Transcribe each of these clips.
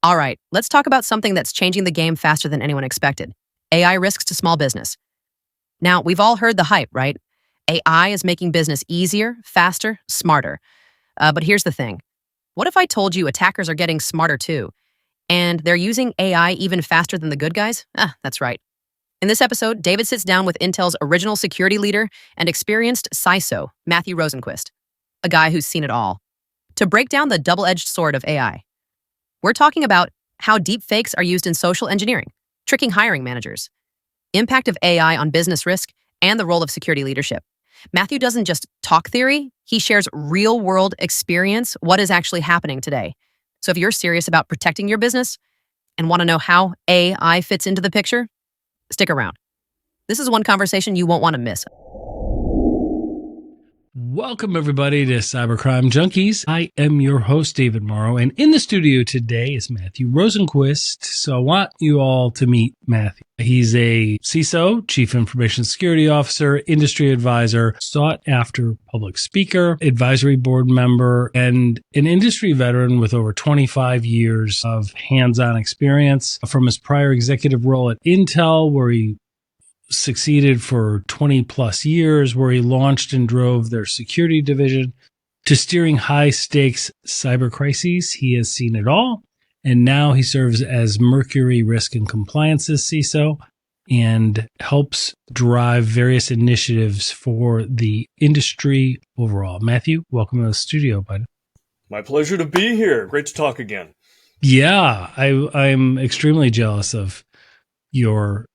All right, let's talk about something that's changing the game faster than anyone expected. AI risks to small business. Now, we've all heard the hype, right? AI is making business easier, faster, smarter. But here's the thing. What if I told you attackers are getting smarter too? And they're using AI even faster than the good guys? That's right. In this episode, David sits down with Intel's original security leader and experienced CISO, Matthew Rosenquist, a guy who's seen it all, to break down the double-edged sword of AI. We're talking about how deepfakes are used in social engineering, tricking hiring managers, impact of AI on business risk, and the role of security leadership. Matthew doesn't just talk theory, he shares real-world experience, what is actually happening today. So if you're serious about protecting your business and want to know how AI fits into the picture, stick around. This is one conversation you won't want to miss. Welcome, everybody, to Cybercrime Junkies. I am your host, David Mauro, and in the studio today is Matthew Rosenquist. So I want you all to meet Matthew. He's a CISO, Chief Information Security Officer, industry advisor, sought-after public speaker, advisory board member, and an industry veteran with over 25 years of hands-on experience from his prior executive role at Intel, where he succeeded for 20 plus years, where he launched and drove their security division, to steering high stakes cyber crises. He has seen it all. And now he serves as Mercury Risk and Compliance's CISO and helps drive various initiatives for the industry overall. Matthew, welcome to the studio, bud. My pleasure to be here. Great to talk again. Yeah, I'm extremely jealous of your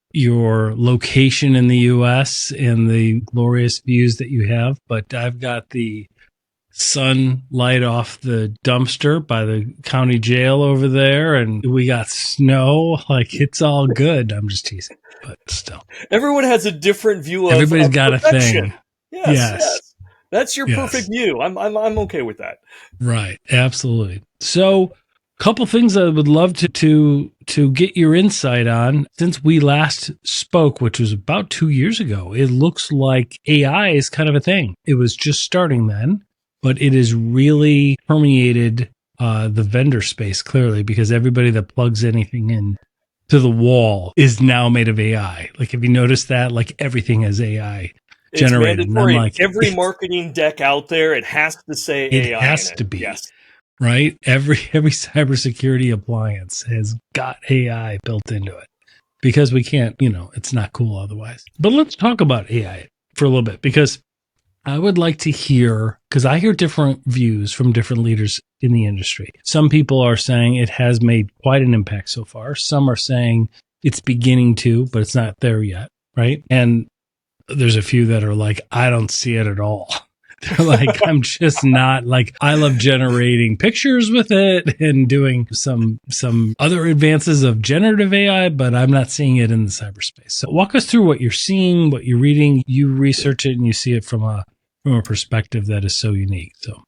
location in the U.S. and the glorious views that you have. But I've got the sunlight off the dumpster by the county jail over there, and we got snow. Like, it's all good. I'm just teasing, but still. Everyone has a different view of Everybody's got perfection. a thing. Yes. That's your perfect view. I'm okay with that. Right. Absolutely. So, couple things I would love to get your insight on. Since we last spoke, which was about 2 years ago, it looks like AI is kind of a thing. It was just starting then, but it has really permeated the vendor space clearly, because everybody that plugs anything in to the wall is now made of AI. Like, have you noticed that? Like, everything is AI generated. It's mandatory. Like, every marketing deck out there, it has to say AI. It has to be. Yes. Right? Every cybersecurity appliance has got AI built into it, because we can't, it's not cool otherwise. But let's talk about AI for a little bit, because I would like to hear, because I hear different views from different leaders in the industry. Some people are saying it has made quite an impact so far. Some are saying it's beginning to, but it's not there yet. Right? And there's a few that are like, I don't see it at all. They're like, I'm just not like, I love generating pictures with it and doing some other advances of generative AI, but I'm not seeing it in the cyberspace. So walk us through what you're seeing, what you're reading. You research it and you see it from a perspective that is so unique. So,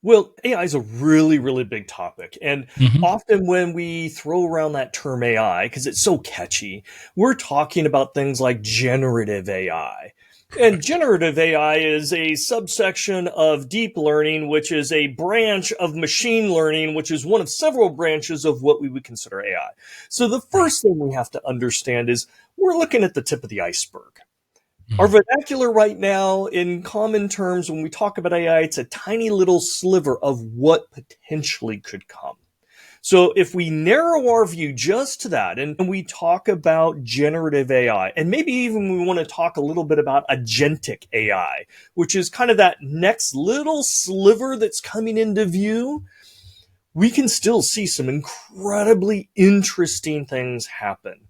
well, AI is a really, really big topic. And often when we throw around that term AI, because it's so catchy, we're talking about things like generative AI. And generative AI is a subsection of deep learning, which is a branch of machine learning, which is one of several branches of what we would consider AI. So the first thing we have to understand is we're looking at the tip of the iceberg. Our vernacular right now, in common terms, when we talk about AI, it's a tiny little sliver of what potentially could come. So if we narrow our view just to that, and we talk about generative AI, and maybe even we want to talk a little bit about agentic AI, which is kind of that next little sliver that's coming into view, we can still see some incredibly interesting things happen.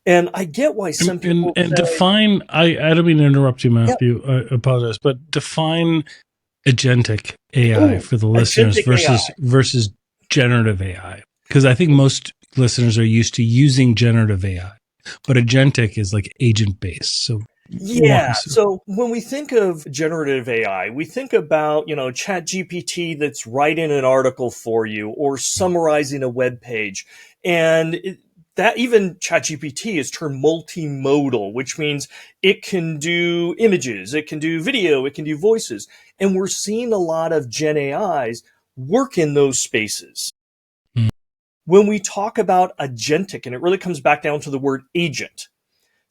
And I get why some people and say, define, I don't mean to interrupt you, Matthew, I apologize, but define agentic AI for the listeners versus generative AI, because I think most listeners are used to using generative AI, but agentic is like agent based. So so when we think of generative AI, we think about, ChatGPT that's writing an article for you or summarizing a web page. And that even ChatGPT is termed multimodal, which means it can do images, it can do video, it can do voices. And we're seeing a lot of Gen AIs work in those spaces. Mm. When we talk about agentic, and it really comes back down to the word agent,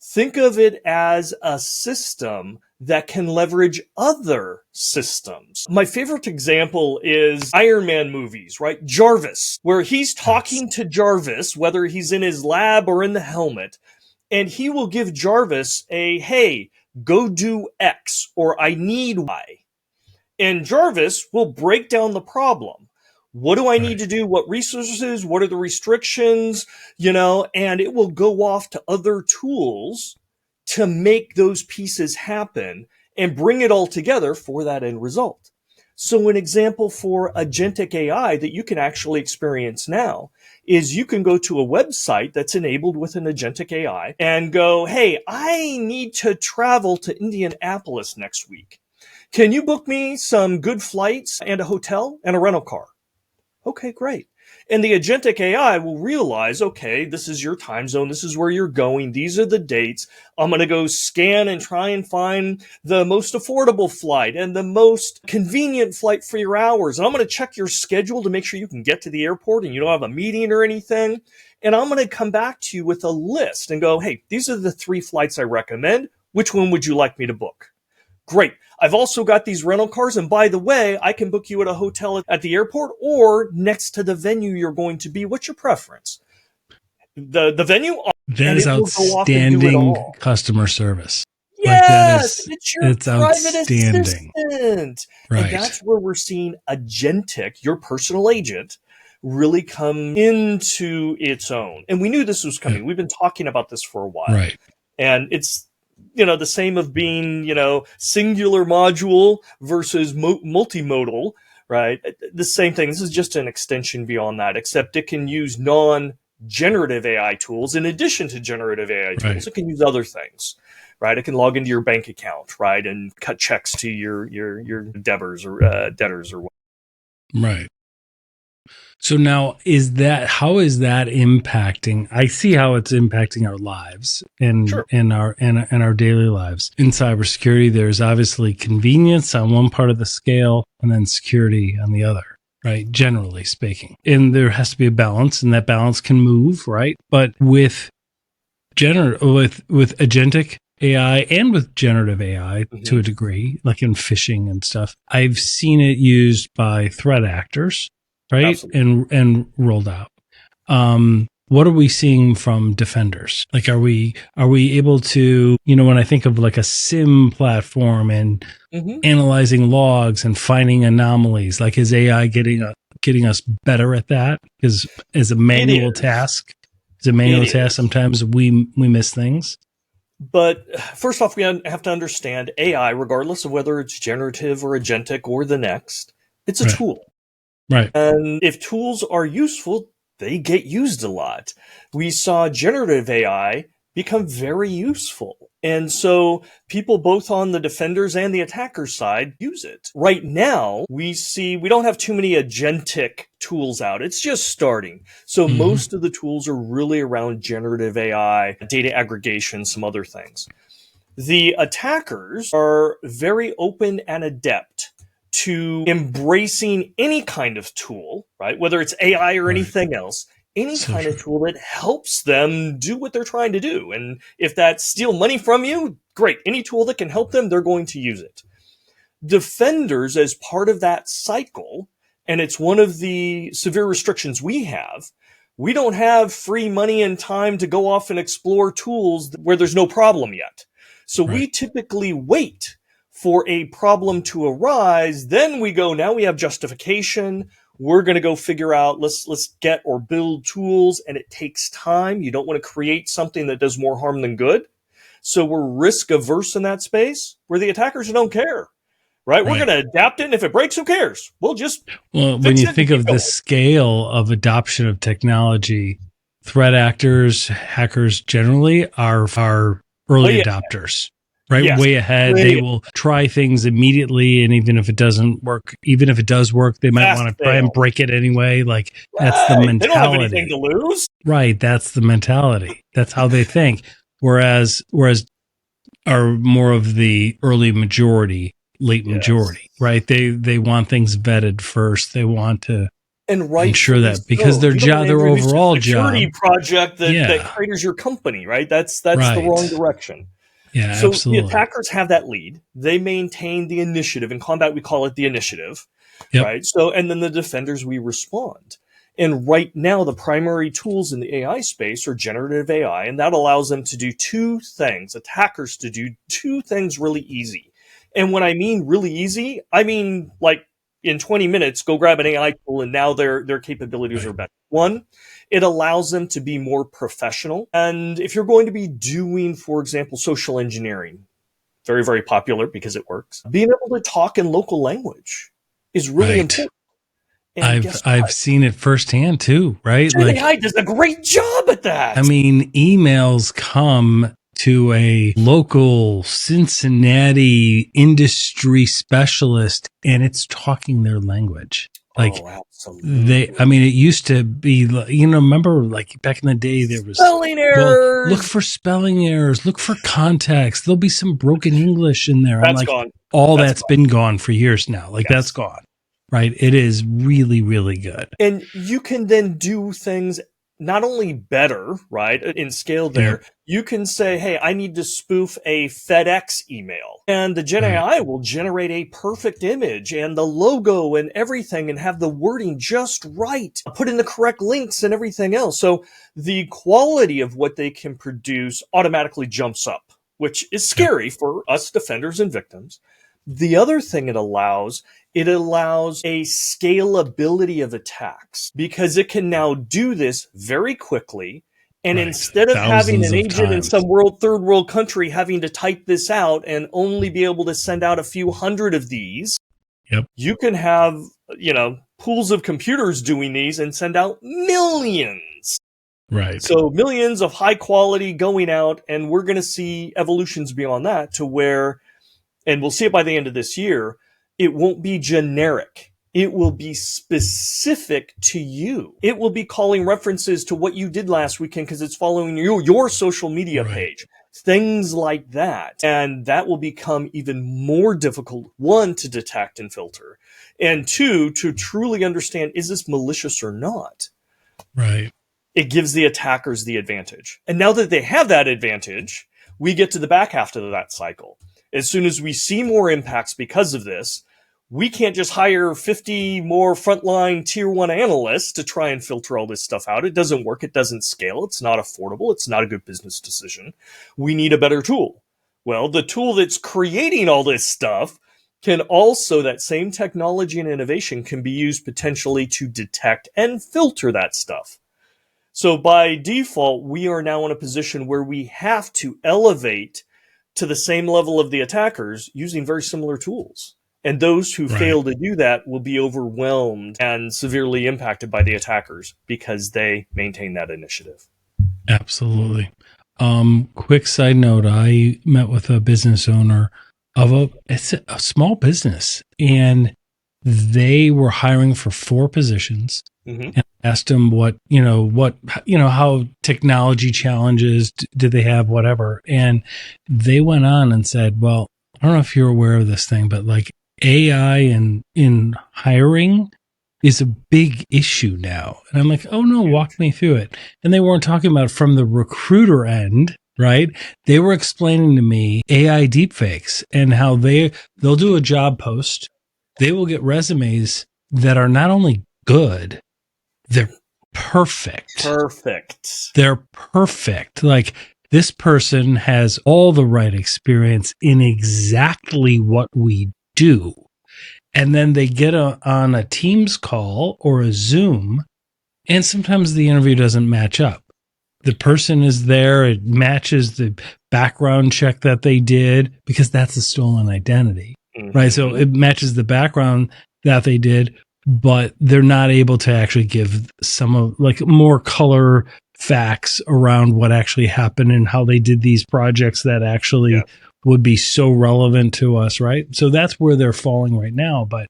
think of it as a system that can leverage other systems. My favorite example is Iron Man movies, right? Jarvis, where he's talking to Jarvis, whether he's in his lab or in the helmet, and he will give Jarvis a, hey, go do X, or I need Y. And Jarvis will break down the problem. What do I need to do? What resources? What are the restrictions? And it will go off to other tools to make those pieces happen and bring it all together for that end result. So an example for agentic AI that you can actually experience now is you can go to a website that's enabled with an agentic AI and go, hey, I need to travel to Indianapolis next week. Can you book me some good flights and a hotel and a rental car? Okay, great. And the agentic AI will realize, okay, this is your time zone. This is where you're going. These are the dates. I'm going to go scan and try and find the most affordable flight and the most convenient flight for your hours. And I'm going to check your schedule to make sure you can get to the airport and you don't have a meeting or anything. And I'm going to come back to you with a list and go, hey, these are the 3 flights I recommend. Which one would you like me to book? Great. I've also got these rental cars. And by the way, I can book you at a hotel at the airport or next to the venue you're going to be. What's your preference? The venue? That is outstanding customer service. Yes, it's your private outstanding. assistant. Right. And that's where we're seeing agentic, your personal agent, really come into its own. And we knew this was coming. We've been talking about this for a while. Right. And it's the same of being, singular module versus multimodal, right? The same thing. This is just an extension beyond that, except it can use non-generative AI tools in addition to generative AI tools. Right. It can use other things, right? It can log into your bank account, right, and cut checks to your debtors or what. Right. So now how is that impacting? I see how it's impacting our lives and Sure. our daily lives. In cybersecurity, there's obviously convenience on one part of the scale and then security on the other, right? Generally speaking. And there has to be a balance, and that balance can move, right? But with agentic AI and with generative AI to a degree, like in phishing and stuff, I've seen it used by threat actors. Right. Absolutely. And rolled out. What are we seeing from defenders? Like, are we able to, when I think of like a SIM platform and analyzing logs and finding anomalies, like is AI getting us better at that? Because as a manual task, sometimes we miss things. But first off, we have to understand AI, regardless of whether it's generative or agentic or the next, it's a tool. Right. And if tools are useful, they get used a lot. We saw generative AI become very useful. And so people both on the defenders and the attackers side use it. Right now, we don't have too many agentic tools out. It's just starting. So most of the tools are really around generative AI, data aggregation, some other things. The attackers are very open and adept to embracing any kind of tool, right? Whether it's AI or anything else, any kind of tool that helps them do what they're trying to do. And if that's steal money from you, great. Any tool that can help them, they're going to use it. Defenders, as part of that cycle, and it's one of the severe restrictions we don't have free money and time to go off and explore tools where there's no problem yet. So we typically wait for a problem to arise, then we go, now we have justification. We're going to go figure out, let's get or build tools, and it takes time. You don't want to create something that does more harm than good. So we're risk averse in that space where the attackers don't care, right? We're going to adapt it, and if it breaks, who cares? We'll when you think of the scale of adoption of technology, threat actors, hackers generally are early adopters. right? Yes. Way ahead. They will try things immediately. And even if it doesn't work, even if it does work, they might want to try and break it anyway. Like that's the mentality. They don't have anything to lose. Right. That's the mentality. That's how they think. Whereas are more of the early majority, late majority, right? They want things vetted first. They want to ensure that because their job, their overall security job project that craters your company, right? That's the wrong direction. Yeah, so absolutely. The attackers have that lead. They maintain the initiative. In combat, we call it the initiative, right? So, and then the defenders, we respond. And right now, the primary tools in the AI space are generative AI, and that allows them to do two things, attackers to do two things really easy. And when I mean really easy, I mean like in 20 minutes, go grab an AI tool, and now their capabilities are better. One, it allows them to be more professional. And if you're going to be doing, for example, social engineering, very, very popular because it works, being able to talk in local language is really important. And I've seen it firsthand too, right? Like AI does a great job at that. I mean, emails come to a local Cincinnati industry specialist and it's talking their language. Like I mean, it used to be, remember like back in the day, there was spelling errors. Look for spelling errors, look for context. There'll be some broken English in there. That's gone. That's been gone for years now. Like that's gone. Right. It is really, really good. And you can then do things not only better, right, in scale there. You can say, hey, I need to spoof a FedEx email. And the Gen AI will generate a perfect image and the logo and everything and have the wording just right. Put in the correct links and everything else. So the quality of what they can produce automatically jumps up, which is scary for us defenders and victims. The other thing it allows a scalability of attacks because it can now do this very quickly. And instead of having an agent in some third world country having to type this out and only be able to send out a few hundred of these, you can have, pools of computers doing these and send out millions. Right. So millions of high quality going out, and we're going to see evolutions beyond that to where, and we'll see it by the end of this year, it won't be generic. It will be specific to you. It will be calling references to what you did last weekend because it's following your social media page. Things like that. And that will become even more difficult, one, to detect and filter, and two, to truly understand, is this malicious or not? Right. It gives the attackers the advantage. And now that they have that advantage, we get to the back half of that cycle. As soon as we see more impacts because of this, we can't just hire 50 more frontline tier 1 analysts to try and filter all this stuff out. It doesn't work. It doesn't scale. It's not affordable. It's not a good business decision. We need a better tool. Well, the tool that's creating all this stuff can also, that same technology and innovation can be used potentially to detect and filter that stuff. So by default, we are now in a position where we have to elevate to the same level of the attackers using very similar tools. And those who fail to do that will be overwhelmed and severely impacted by the attackers because they maintain that initiative. Absolutely. Quick side note, I met with a business owner of it's a small business, and they were hiring for 4 positions. And asked them how technology challenges did they have, whatever. And they went on and said, well, I don't know if you're aware of this thing, but like AI in hiring is a big issue now. And I'm like, oh no, walk me through it. And they weren't talking about from the recruiter end, right? They were explaining to me AI deepfakes and how they'll do a job post. They will get resumes that are not only good, they're perfect. They're perfect. Like this person has all the right experience in exactly what we do. And then they get on a Teams call or a Zoom, and sometimes the interview doesn't match up. The person is there. It matches the background check that they did because that's a stolen identity, right? So it matches the background that they did, but they're not able to actually give some of more color facts around what actually happened and how they did these projects that actually would be so relevant to us, right? So that's where they're falling right now. But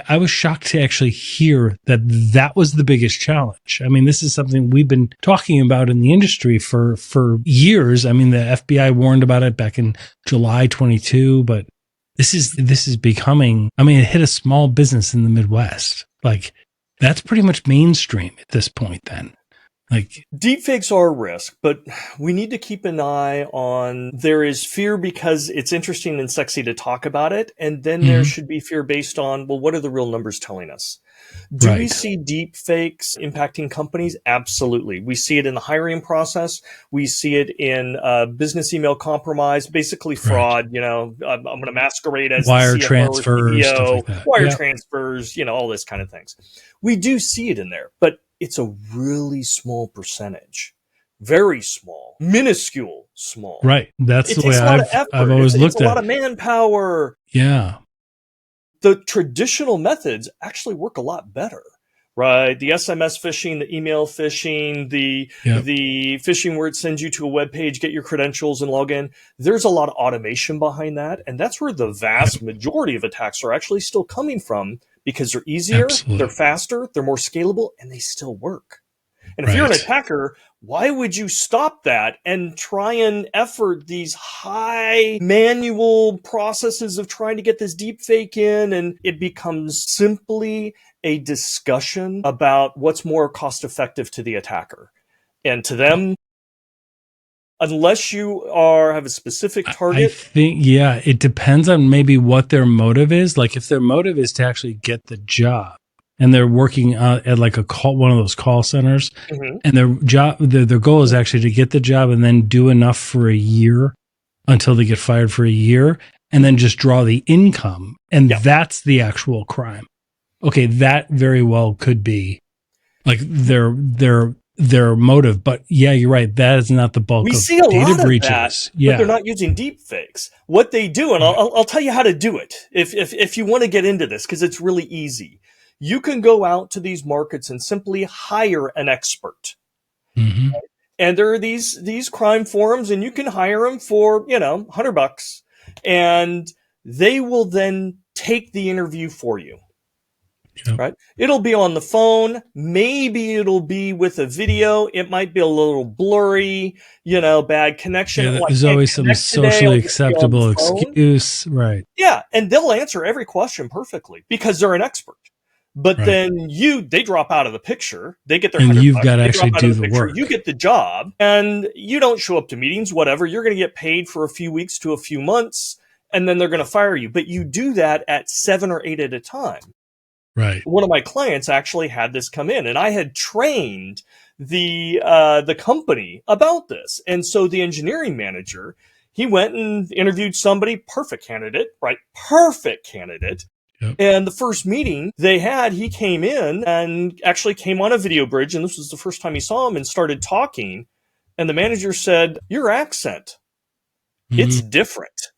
I was shocked to actually hear that that was the biggest challenge. I mean, this is something we've been talking about in the industry for years. I mean, the FBI warned about it back in July 22, but this is becoming, I mean, it hit a small business in the Midwest. Like, that's pretty much mainstream at this point then. Like, deepfakes are a risk, but we need to keep an eye on, there is fear because it's interesting and sexy to talk about it. And then there should be fear based on, well, what are the real numbers telling us? Do we see deepfakes impacting companies? Absolutely. We see it in the hiring process. We see it in business email compromise, basically fraud. You know, I'm going to masquerade as wire the CFO transfers, or stuff CEO, like that. wire transfers, you know, all this kind of things. We do see it in there, but it's a really small percentage. Very small, minuscule small. Right. That's the way I've always looked at it. It's a lot of manpower. Yeah. The traditional methods actually work a lot better, right? The SMS phishing, the email phishing, the phishing where it sends you to a web page, get your credentials and log in. There's a lot of automation behind that. And that's where the vast majority of attacks are actually still coming from, because they're easier, they're faster, they're more scalable, and they still work. And if you're an attacker, why would you stop that and try and effort these high manual processes of trying to get this deep fake in? And it becomes simply a discussion about what's more cost effective to the attacker. And to them, unless you have a specific target. I think, it depends on maybe what their motive is. Like, if their motive is to actually get the job, and they're working at like one of those call centers, and their goal is actually to get the job and then do enough for a year until they get fired for a year, and then just draw the income, and that's the actual crime. Okay, that very well could be like their motive, but you're right. That is not the bulk of data breaches. But they're not using deep fakes. What they do, and I'll tell you how to do it if you want to get into this, because it's really easy. You can go out to these markets and simply hire an expert. And there are these crime forums, and you can hire them for, $100, and they will then take the interview for you. Right? It'll be on the phone. Maybe it'll be with a video. It might be a little blurry, bad connection. Yeah, there's always some socially acceptable excuse. Right. Yeah. And they'll answer every question perfectly because they're an expert. But then they drop out of the picture. They get their, and you've got to actually do the work. You get the job, and you don't show up to meetings, whatever. You're going to get paid for a few weeks to a few months, and then they're going to fire you. But you do that at 7 or 8 at a time. Right. One of my clients actually had this come in, and I had trained the company about this. And so the engineering manager, he went and interviewed somebody, perfect candidate. Yep. And the first meeting they had, he came in and actually came on a video bridge, and this was the first time he saw him, and started talking. And the manager said, "Your accent, it's different.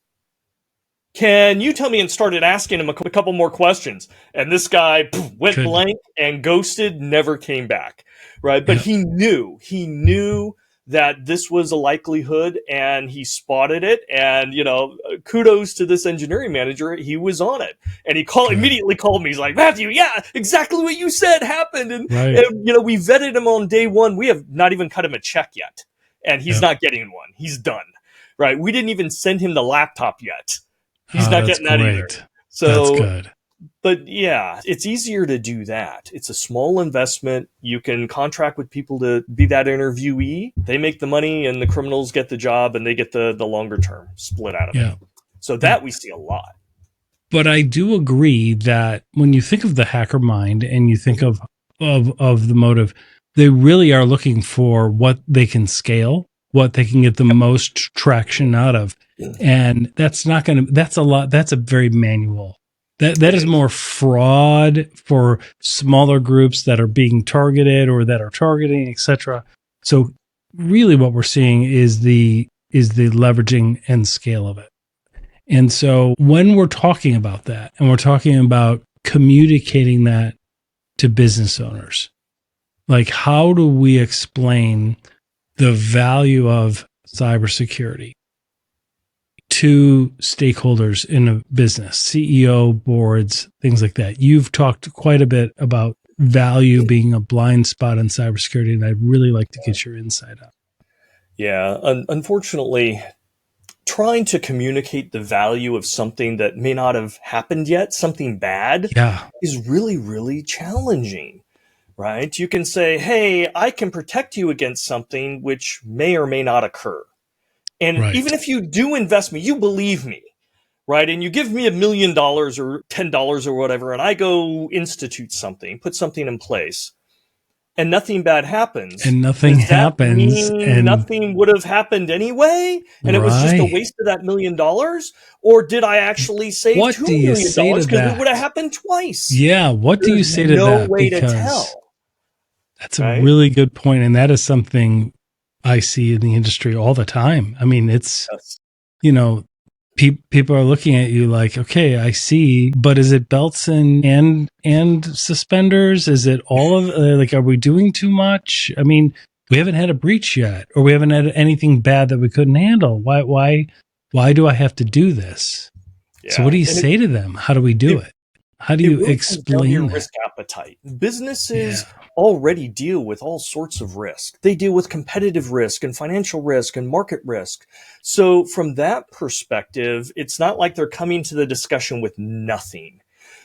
Can you tell me?" And started asking him a couple more questions. And this guy went blank and ghosted, never came back. Right. But he knew that this was a likelihood, and he spotted it. And, kudos to this engineering manager. He was on it, and he immediately called me. He's like, "Matthew, yeah, exactly what you said happened." And, we vetted him on day one. We have not even cut him a check yet, and he's not getting one. He's done. Right. We didn't even send him the laptop yet. He's not getting that either. So that's good. But it's easier to do that. It's a small investment. You can contract with people to be that interviewee. They make the money, and the criminals get the job, and they get the longer term split out of it. So that we see a lot. But I do agree that when you think of the hacker mind and you think of the motive, they really are looking for what they can scale, what they can get the most traction out of. And that's a very manual. That is more fraud for smaller groups that are being targeted or that are targeting, etc. So really what we're seeing is the leveraging and scale of it. And so when we're talking about that, and we're talking about communicating that to business owners, like, how do we explain the value of cybersecurity? to stakeholders in a business, CEO, boards, things like that. You've talked quite a bit about value being a blind spot in cybersecurity, and I'd really like to get your insight on. Yeah, unfortunately, trying to communicate the value of something that may not have happened yet, something bad, is really, really challenging, right? You can say, hey, I can protect you against something which may or may not occur. And even if you do invest me, you believe me, right? And you give me $1 million or $10 or whatever, and I go institute something, put something in place, and nothing bad happens. And nothing happens. And nothing would have happened anyway? And it was just a waste of that $1 million? Or did I actually save $2 million because it would have happened twice? Yeah, what do you say to that? No way to tell. That's a really good point. And that is something I see in the industry all the time. I mean, it's, you know, people are looking at you like, okay, I see, but is it belts and suspenders? Is it all of like, are we doing too much? I mean, we haven't had a breach yet, or we haven't had anything bad that we couldn't handle. Why do I have to do this? Yeah. So what do you say to them? How do we do it? How do you explain your risk appetite? Businesses already deal with all sorts of risk. They deal with competitive risk and financial risk and market risk. So from that perspective, it's not like they're coming to the discussion with nothing.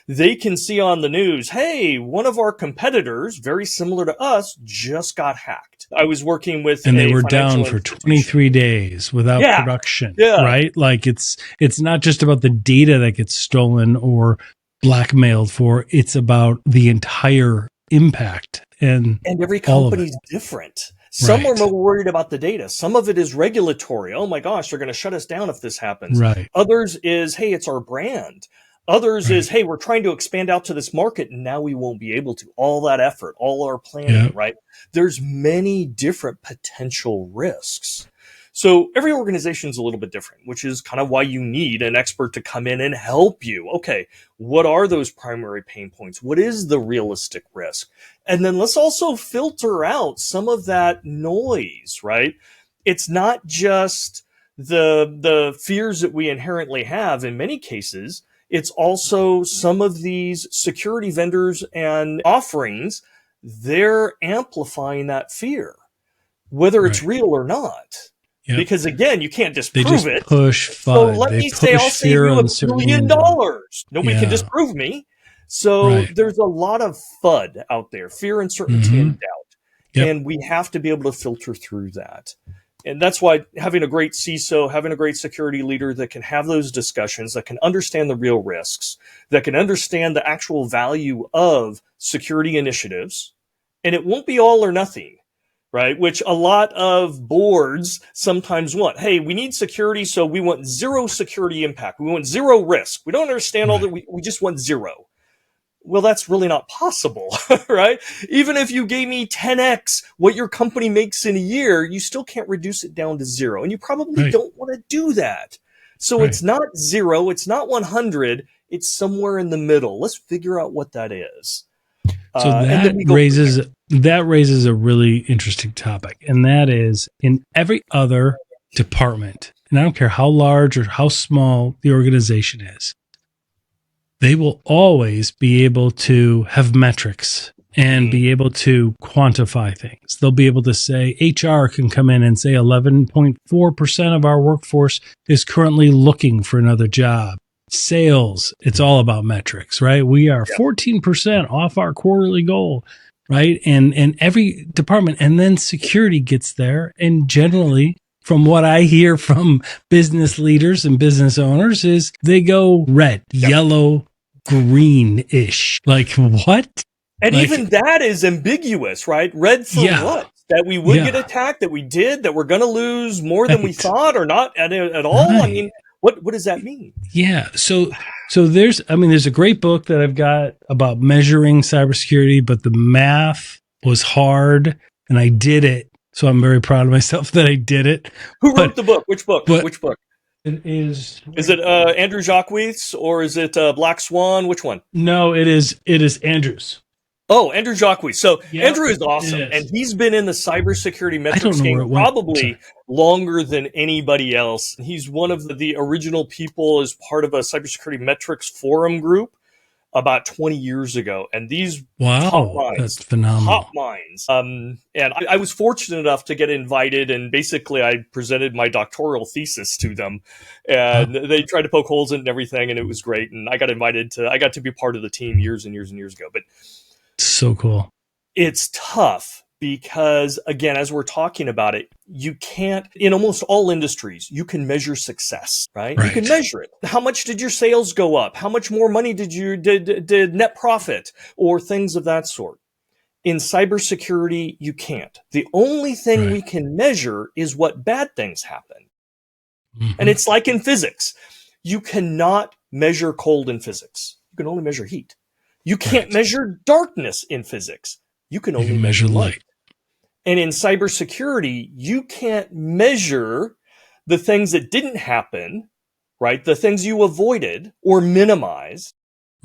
They can see on the news, hey, one of our competitors, very similar to us, just got hacked. I was working with and they were down for 23 days without production, right? Like it's not just about the data that gets stolen or blackmailed for, it's about the entire impact. And every company's different. Some are more worried about the data. Some of it is regulatory. Oh my gosh, they're going to shut us down if this happens. Others is, hey, it's our brand. Others is, hey, we're trying to expand out to this market and now we won't be able to. All that effort, all our planning, right? There's many different potential risks. So every organization is a little bit different, which is kind of why you need an expert to come in and help you. Okay, what are those primary pain points? What is the realistic risk? And then let's also filter out some of that noise, right? It's not just the fears that we inherently have in many cases. It's also some of these security vendors and offerings, they're amplifying that fear, whether it's real or not. Because again, you can't disprove it. Push FUD. So let me say, I'll save you $1 billion. Nobody can disprove me. So there's a lot of FUD out there, fear, uncertainty, and doubt. And we have to be able to filter through that. And that's why having a great CISO, having a great security leader that can have those discussions, that can understand the real risks, that can understand the actual value of security initiatives. And it won't be all or nothing. Right? Which a lot of boards sometimes want. Hey, we need security, so we want zero security impact. We want zero risk. We don't understand all that. We just want zero. Well, that's really not possible, right? Even if you gave me 10x what your company makes in a year, you still can't reduce it down to zero. And you probably don't want to do that. So it's not zero. It's not 100. It's somewhere in the middle. Let's figure out what that is. So that raises a really interesting topic, and that is in every other department, and I don't care how large or how small the organization is, they will always be able to have metrics and be able to quantify things. They'll be able to say, HR can come in and say 11.4% of our workforce is currently looking for another job. Sales, it's all about metrics, right? We are 14% off our quarterly goal, right? And every department, and then security gets there. And generally, from what I hear from business leaders and business owners, is they go red, yellow, green-ish. Like, what? And even that is ambiguous, right? Red for what? That we would get attacked, that we did, that we're going to lose more than we thought, or not at all? I mean, what does that mean? Yeah. So there's a great book that I've got about measuring cybersecurity, but the math was hard and I did it. So I'm very proud of myself that I did it. Who wrote the book? Which book? Which book? It is. Is it Andrew Jacques or is it Black Swan? Which one? No, it is Andrew's. Oh, Andrew Jacques. So Yep, Andrew is awesome, it and is. he's been in the cybersecurity I don't metrics know game where it went. I'm probably sorry. longer than anybody else. He's one of the original people as part of a cybersecurity metrics forum group about 20 years ago. And these Wow, that's top phenomenal. minds. And I was fortunate enough to get invited, and basically I presented my doctoral thesis to them, Huh? and they tried to poke holes in it and everything, and it was great. And I got to be part of the team years and years and years ago. But So cool. it's tough because, again, as we're talking about it, you can't, in almost all industries, you can measure success, right? You can Right. measure it. How much did your sales go up? How much more money did net profit, or things of that sort? In cybersecurity, you can't. The only thing Right. we can measure is what bad things happen. And Mm-hmm. it's like in physics. You cannot measure cold in physics. You can only measure heat. You can't Right. measure darkness in physics. You can You only can measure measure light. light. And in cybersecurity, you can't measure the things that didn't happen, right? The things you avoided or minimized.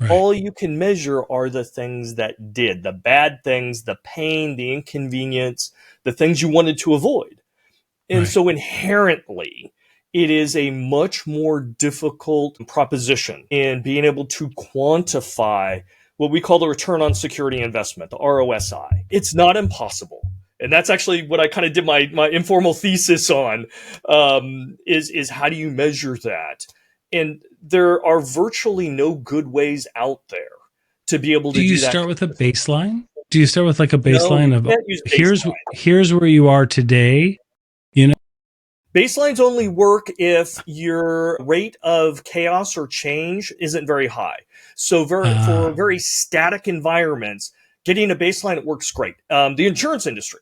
Right. All you can measure are the things that did, the bad things, the pain, the inconvenience, the things you wanted to avoid. And Right. so inherently, it is a much more difficult proposition in being able to quantify what we call the return on security investment, the ROSI. It's not impossible. And that's actually what I kind of did my informal thesis on, is how do you measure that? And there are virtually no good ways out there to be able Do to you do that. start with a baseline? Do you start with like a No, you baseline of can't use here's baseline. here's where you are today? You know. Baselines only work if your rate of chaos or change isn't very high. So for Uh, very static environments, getting a baseline, it works great. The insurance industry,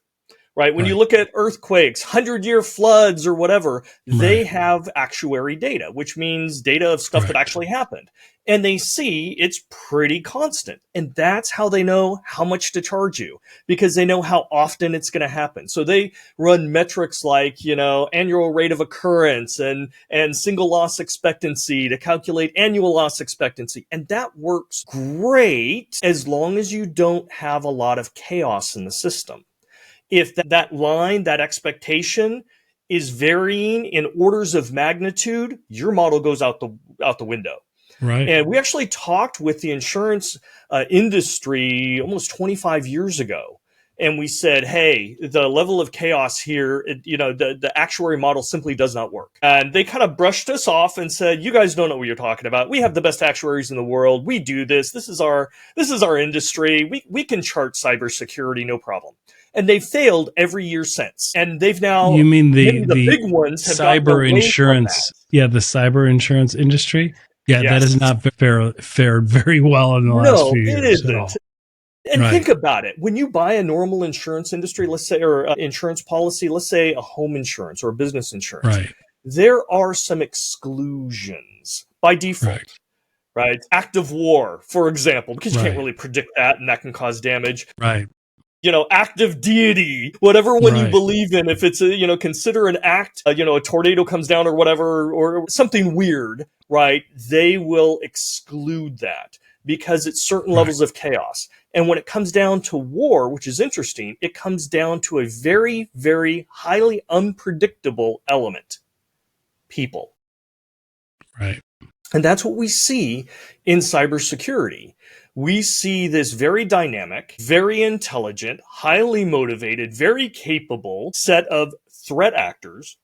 right? When you right. look at earthquakes, 100-year floods, or whatever, they Right. have actuary data, which means data of stuff that Correct. actually happened. And they see it's pretty constant. And that's how they know how much to charge you, because they know how often it's going to happen. So they run metrics like, annual rate of occurrence and single loss expectancy to calculate annual loss expectancy. And that works great as long as you don't have a lot of chaos in the system. If that line, that expectation is varying in orders of magnitude, your model goes out the window. Right. And we actually talked with the insurance industry almost 25 years ago. And we said, hey, the level of chaos here, the actuary model simply does not work. And they kind of brushed us off and said, you guys don't know what you're talking about. We have the best actuaries in the world. We do this. This is our industry. We can chart cybersecurity, no problem. And they've failed every year since. And they've now, You mean maybe the the big ones have gotten cyber away from that. insurance? Yeah, the cyber insurance industry. Yeah, that has Yes. not fared very well in the last No, few it years at isn't. all. And Right. think about it. When you buy a normal insurance industry, let's say, or insurance policy, let's say a home insurance or business insurance, Right. there are some exclusions by default, Right. right? Act of war, for example, because you can't Right. really predict that and that can cause damage. Right. Act of deity, whatever one you Right. believe in. If it's consider an act, a tornado comes down or whatever, or something weird, right? They will exclude that because it's certain Right. levels of chaos. And when it comes down to war, which is interesting, it comes down to a very, very highly unpredictable element: people. Right. And that's what we see in cybersecurity. We see this very dynamic, very intelligent, highly motivated, very capable set of threat actors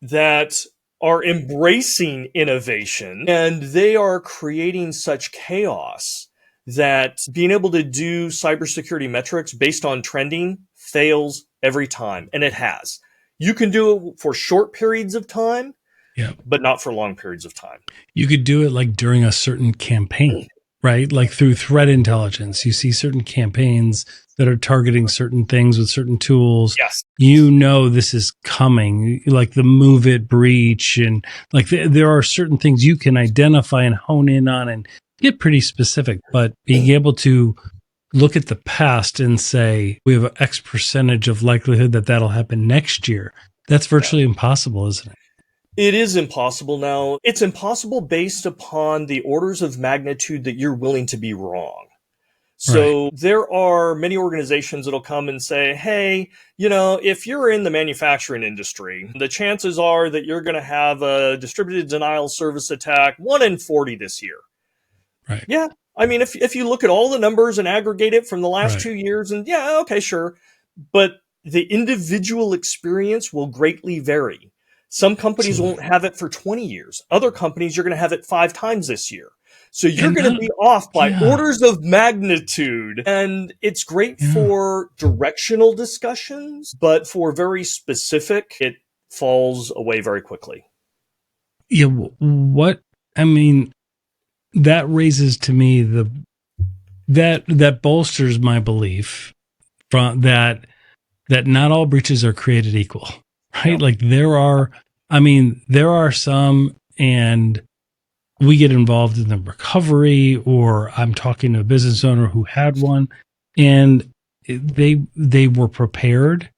that are embracing innovation, and they are creating such chaos that being able to do cybersecurity metrics based on trending fails every time. And it has. You can do it for short periods of time, Yeah. but not for long periods of time. You could do it like during a certain campaign, right? Like through threat intelligence, you see certain campaigns that are targeting certain things with certain tools. Yes. You know this is coming, like the Move It breach, and like there are certain things you can identify and hone in on and get pretty specific. But being able to look at the past and say we have an X percentage of likelihood that that'll happen next year, that's virtually impossible, isn't it? It is impossible now. It's impossible based upon the orders of magnitude that you're willing to be wrong. Right. So there are many organizations that'll come and say, hey, you know, if you're in the manufacturing industry, the chances are that you're going to have a distributed denial service attack 1 in 40 this year. Right. Yeah. I mean, if you look at all the numbers and aggregate it from the last Right. 2 years, and yeah, okay, sure. But the individual experience will greatly vary. Some companies Absolutely. won't have it for 20 years. Other companies, you're going to have it 5 times this year. So you're And going to not, be off by yeah. orders of magnitude. And it's great Yeah. for directional discussions, but for very specific, it falls away very quickly. Yeah. What, I mean, that raises to me that bolsters my belief from that not all breaches are created equal, right? No. Like there are some, and we get involved in the recovery, or I'm talking to a business owner who had one, and they were prepared.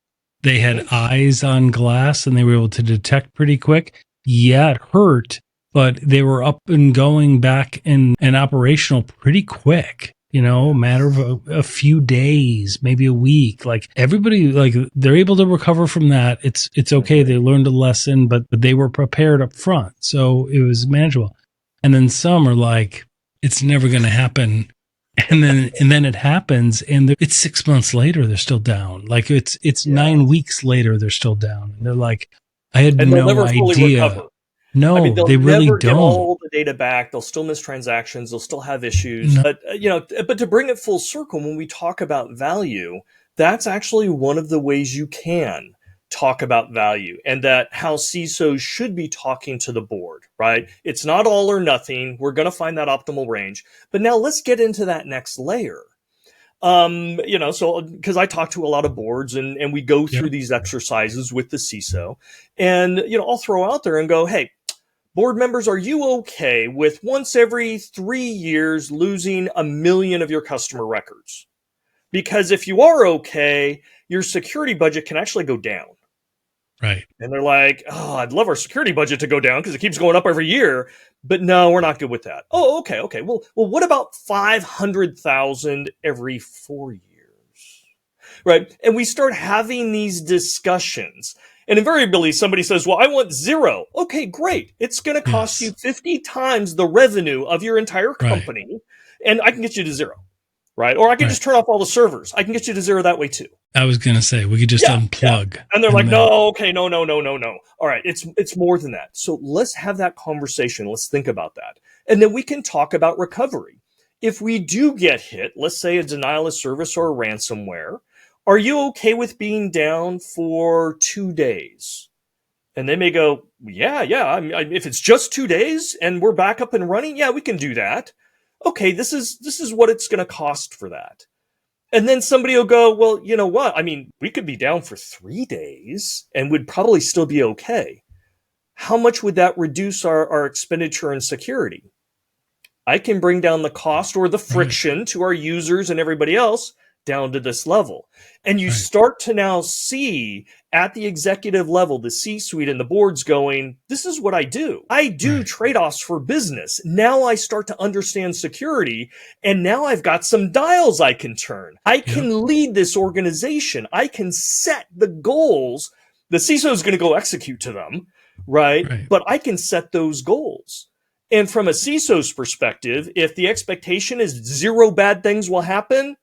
They had eyes on glass, and they were able to detect pretty quick. Yeah, it hurt, but they were up and going back and operational pretty quick. You know, a matter of a few days, maybe a week. Like everybody, like they're able to recover from that. It's okay. They learned a lesson, but they were prepared up front, so it was manageable. And then some are like, it's never going to happen. And then it happens, and it's 6 months later, they're still down. Like it's 9 weeks later, they're still down. And they're like, I had And they'll no never fully idea. recover. I mean, No, they'll they really never get don't. all the data back. They'll still miss transactions. They'll still have issues. No. But, but to bring it full circle, when we talk about value, that's actually one of the ways you can talk about value, and that how CISOs should be talking to the board, right? It's not all or nothing. We're going to find that optimal range. But now let's get into that next layer. So because I talk to a lot of boards, and we go through these exercises with the CISO, and, I'll throw out there and go, hey, board members, are you okay with once every 3 years losing 1 million of your customer records? Because if you are okay, your security budget can actually go down. Right. And they're like, oh, I'd love our security budget to go down because it keeps going up every year. But no, we're not good with that. Oh, okay. Well, what about 500,000 every 4 years? Right. And we start having these discussions. And invariably, somebody says, well, I want 0. Okay, great. It's going to cost you 50 times the revenue of your entire company. Right. And I can get you to 0. Right. Or I can just turn off all the servers. I can get you to 0 that way too. I was going to say, we could just unplug. Yeah. And they're like, no, okay, no. All right, it's more than that. So let's have that conversation. Let's think about that. And then we can talk about recovery. If we do get hit, let's say a denial of service or a ransomware, are you okay with being down for 2 days? And they may go, yeah. I mean, if it's just 2 days and we're back up and running, yeah, we can do that. Okay, this is what it's going to cost for that. And then somebody will go, well, you know what? I mean, we could be down for 3 days and would probably still be okay. How much would that reduce our expenditure and security? I can bring down the cost or the friction to our users and everybody else down to this level. And you start to now see at the executive level, the C-suite and the boards going, this is what I do. I do trade-offs for business. Now I start to understand security, and now I've got some dials I can turn. I can lead this organization. I can set the goals. The CISO is going to go execute to them, right? But I can set those goals. And from a CISO's perspective, if the expectation is 0 bad things will happen,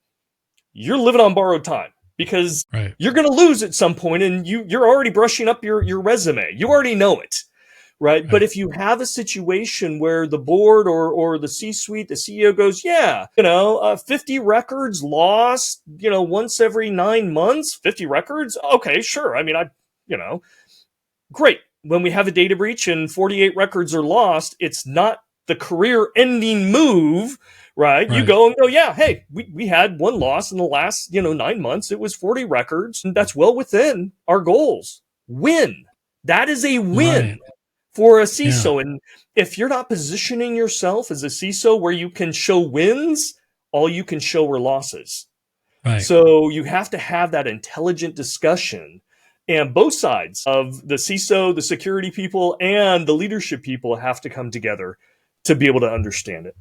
you're living on borrowed time, because you're going to lose at some point, and you're already brushing up your resume. You already know it, right? But if you have a situation where the board or the C-suite, the CEO goes, 50 records lost, once every 9 months, 50 records. Okay, sure. I mean, great. When we have a data breach and 48 records are lost, it's not the career-ending move. Right. You go and go, yeah, hey, we had 1 loss in the last, 9 months. It was 40 records. And that's well within our goals. Win. That is a win for a CISO. Yeah. And if you're not positioning yourself as a CISO where you can show wins, all you can show are losses. So you have to have that intelligent discussion. And both sides of the CISO, the security people, and the leadership people have to come together to be able to understand it.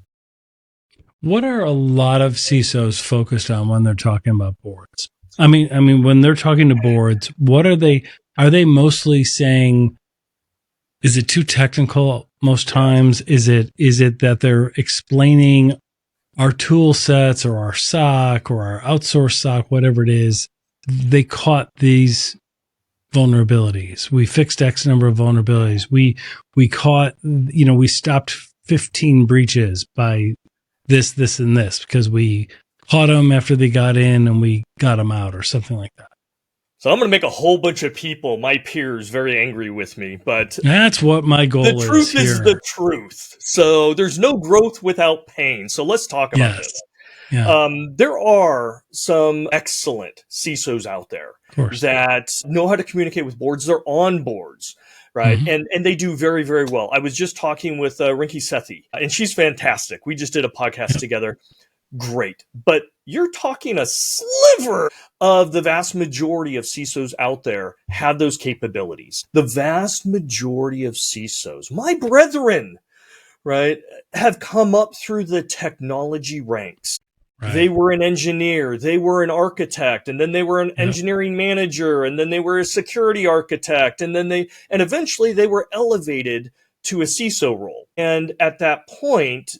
What are a lot of CISOs focused on when they're talking about boards? I mean, when they're talking to boards, what are they? Are they mostly saying, is it too technical most times? Is it that they're explaining our tool sets or our SOC or our outsourced SOC, whatever it is? They caught these vulnerabilities. We fixed X number of vulnerabilities. We caught, we stopped 15 breaches by this, and this because we caught them after they got in and we got them out or something like that. So I'm going to make a whole bunch of people, my peers, very angry with me, but that's what my goal is. The truth here. is the truth. So there's no growth without pain. So let's talk about this. Yeah. There are some excellent CISOs out there that know how to communicate with boards. They're on boards, right? Mm-hmm. And they do very, very well. I was just talking with Rinki Sethi, and she's fantastic. We just did a podcast together. Great. But you're talking a sliver of the vast majority of CISOs out there have those capabilities. The vast majority of CISOs, my brethren, right, have come up through the technology ranks. Right. They were an engineer, they were an architect, and then they were an engineering manager, and then they were a security architect, and eventually they were elevated to a CISO role. And at that point,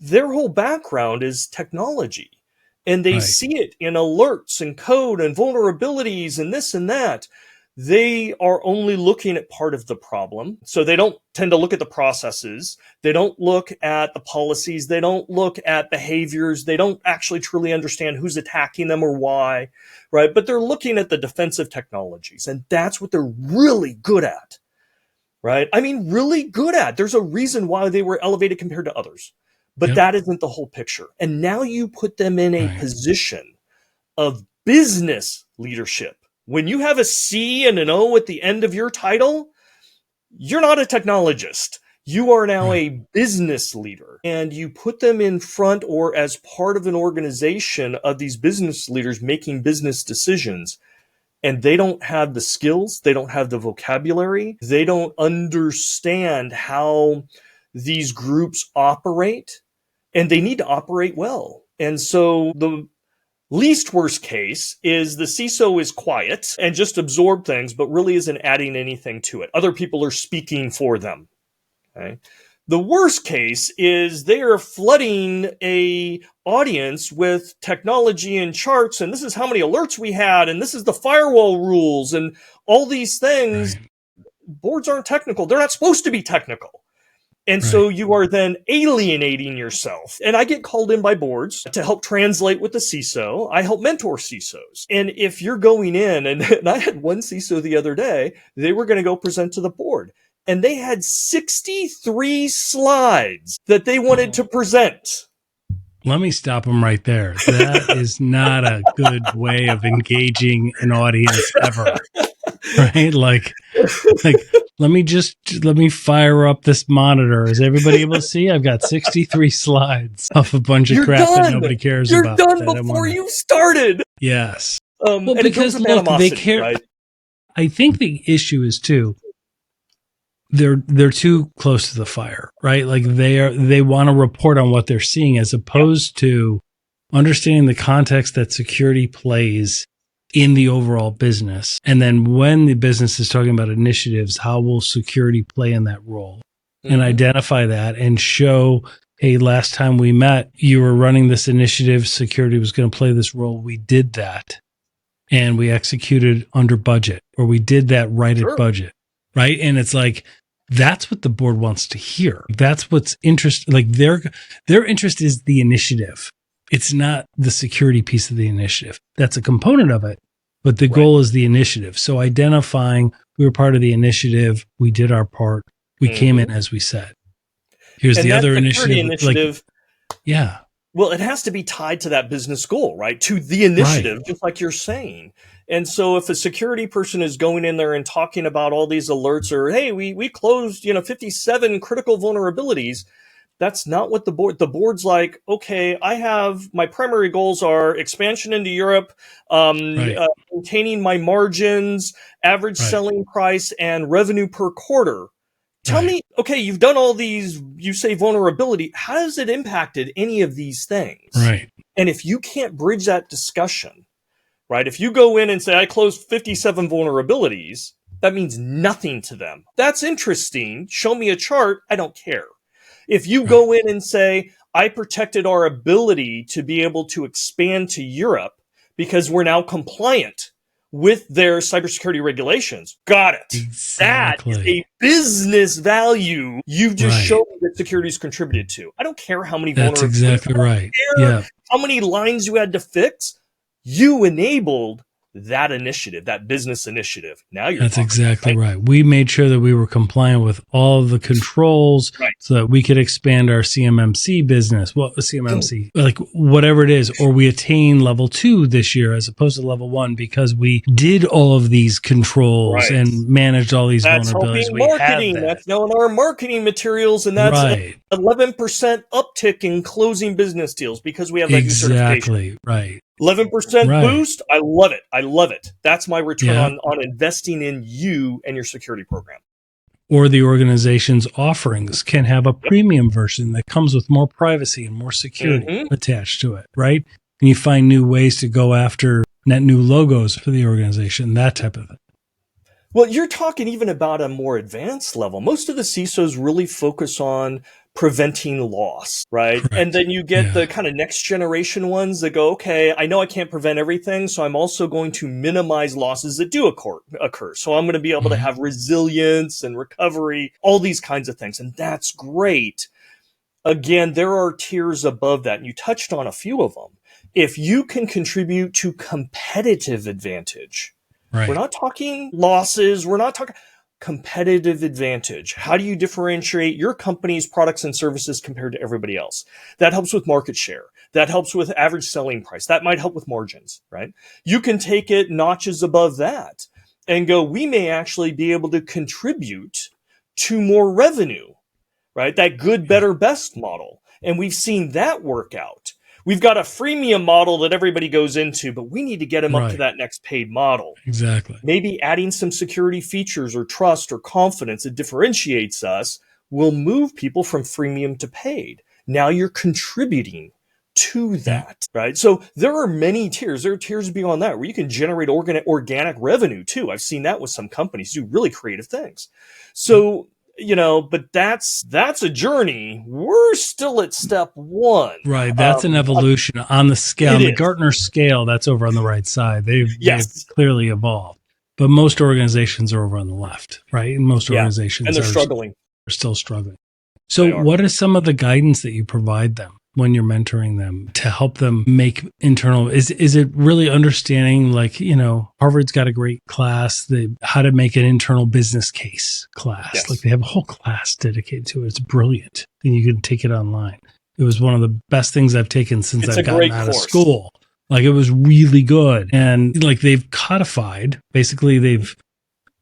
their whole background is technology, and they see it in alerts and code and vulnerabilities and this and that. They are only looking at part of the problem. So they don't tend to look at the processes. They don't look at the policies. They don't look at behaviors. They don't actually truly understand who's attacking them or why, right? But they're looking at the defensive technologies, and that's what they're really good at, right? I mean, really good at. There's a reason why they were elevated compared to others. But that isn't the whole picture. And now you put them in a position of business leadership. When you have a C and an O at the end of your title, you're not a technologist. You are now a business leader. And you put them in front or as part of an organization of these business leaders making business decisions. And they don't have the skills. They don't have the vocabulary. They don't understand how these groups operate. And they need to operate well. And so the least worst case is the CISO is quiet and just absorb things, but really isn't adding anything to it. Other people are speaking for them. Okay? The worst case is they are flooding a audience with technology and charts, and this is how many alerts we had, and this is the firewall rules, and all these things. Boards aren't technical. They're not supposed to be technical. And so you are then alienating yourself. And I get called in by boards to help translate with the CISO. I help mentor CISOs. And if you're going in, and I had one CISO the other day, they were going to go present to the board. And they had 63 slides that they wanted to present. Let me stop them right there. That is not a good way of engaging an audience ever. Right? Like let me fire up this monitor. Is everybody able to see? I've got 63 slides of a bunch of crap that nobody cares about. You're done before you started. Yes. Well, because look, they care. Right? I think the issue is too, they're too close to the fire, right? Like they want to report on what they're seeing as opposed to understanding the context that security plays in the overall business. And then when the business is talking about initiatives, how will security play in that role? And identify that and show, hey, last time we met, you were running this initiative, security was going to play this role. We did that and we executed under budget, or we did that at budget, right? And it's like, that's what the board wants to hear. That's what's interesting. Like their interest is the initiative. It's not the security piece of the initiative. That's a component of it, but the goal is the initiative. So identifying we were part of the initiative, we did our part, we came in as we said. Here's the other initiative. Well, it has to be tied to that business goal, right? To the initiative, just like you're saying. And so if a security person is going in there and talking about all these alerts or, hey, we closed, 57 critical vulnerabilities, that's not what the board's like, okay, I have, my primary goals are expansion into Europe, maintaining my margins, average selling price, and revenue per quarter. Tell me, okay, you've done all these, you say vulnerability. How has it impacted any of these things? Right. And if you can't bridge that discussion, right? If you go in and say, I closed 57 vulnerabilities, that means nothing to them. That's interesting. Show me a chart. I don't care. If you go in and say, I protected our ability to be able to expand to Europe because we're now compliant with their cybersecurity regulations. Got it. Exactly. That is a business value you've just shown that security's contributed to. I don't care how many vulnerabilities. That's exactly right. I don't care how many lines you had to fix. You enabled that initiative, that business initiative. Now you're That's talking, exactly right. We made sure that we were compliant with all of the controls so that we could expand our CMMC business. Well, CMMC, like whatever it is, or we attain level 2 this year as opposed to level 1 because we did all of these controls and managed all these vulnerabilities. Helping marketing. That's now in our marketing materials, and that's 11% uptick in closing business deals because we have that new certification. Exactly right. 11% boost. I love it. I love it. That's my return on investing in you and your security program. Or the organization's offerings can have a premium version that comes with more privacy and more security attached to it, right? And you find new ways to go after net new logos for the organization, that type of thing. Well, you're talking even about a more advanced level. Most of the CISOs really focus on preventing loss, right? Correct. And then you get the kind of next generation ones that go, okay, I know I can't prevent everything, so I'm also going to minimize losses that do occur. So I'm going to be able to have resilience and recovery, all these kinds of things. And that's great. Again, there are tiers above that, and you touched on a few of them. If you can contribute to competitive advantage, we're not talking losses, we're not talking competitive advantage. How do you differentiate your company's products and services compared to everybody else? That helps with market share. That helps with average selling price. That might help with margins, right? You can take it notches above that and go, we may actually be able to contribute to more revenue, right? That good, better, best model. And we've seen that work out. We've got a freemium model that everybody goes into, but we need to get them up to that next paid model. Exactly. Maybe adding some security features or trust or confidence that differentiates us will move people from freemium to paid. Now you're contributing to that, right? So there are many tiers. There are tiers beyond that where you can generate organic revenue too. I've seen that with some companies do really creative things. So but that's a journey. We're still at step 1. Right. That's an evolution on the scale. On the Gartner scale, that's over on the right side. They've clearly evolved. But most organizations are over on the left, right? And most organizations and they're struggling. Are still struggling. So what is some of the guidance that you provide them when you're mentoring them to help them make internal? Is it really understanding, like, Harvard's got a great class, the how to make an internal business case class. Like they have a whole class dedicated to it. It's brilliant. And you can take it online. It was one of the best things I've taken since I've gotten out of school. Like it was really good. And like they've codified, basically they've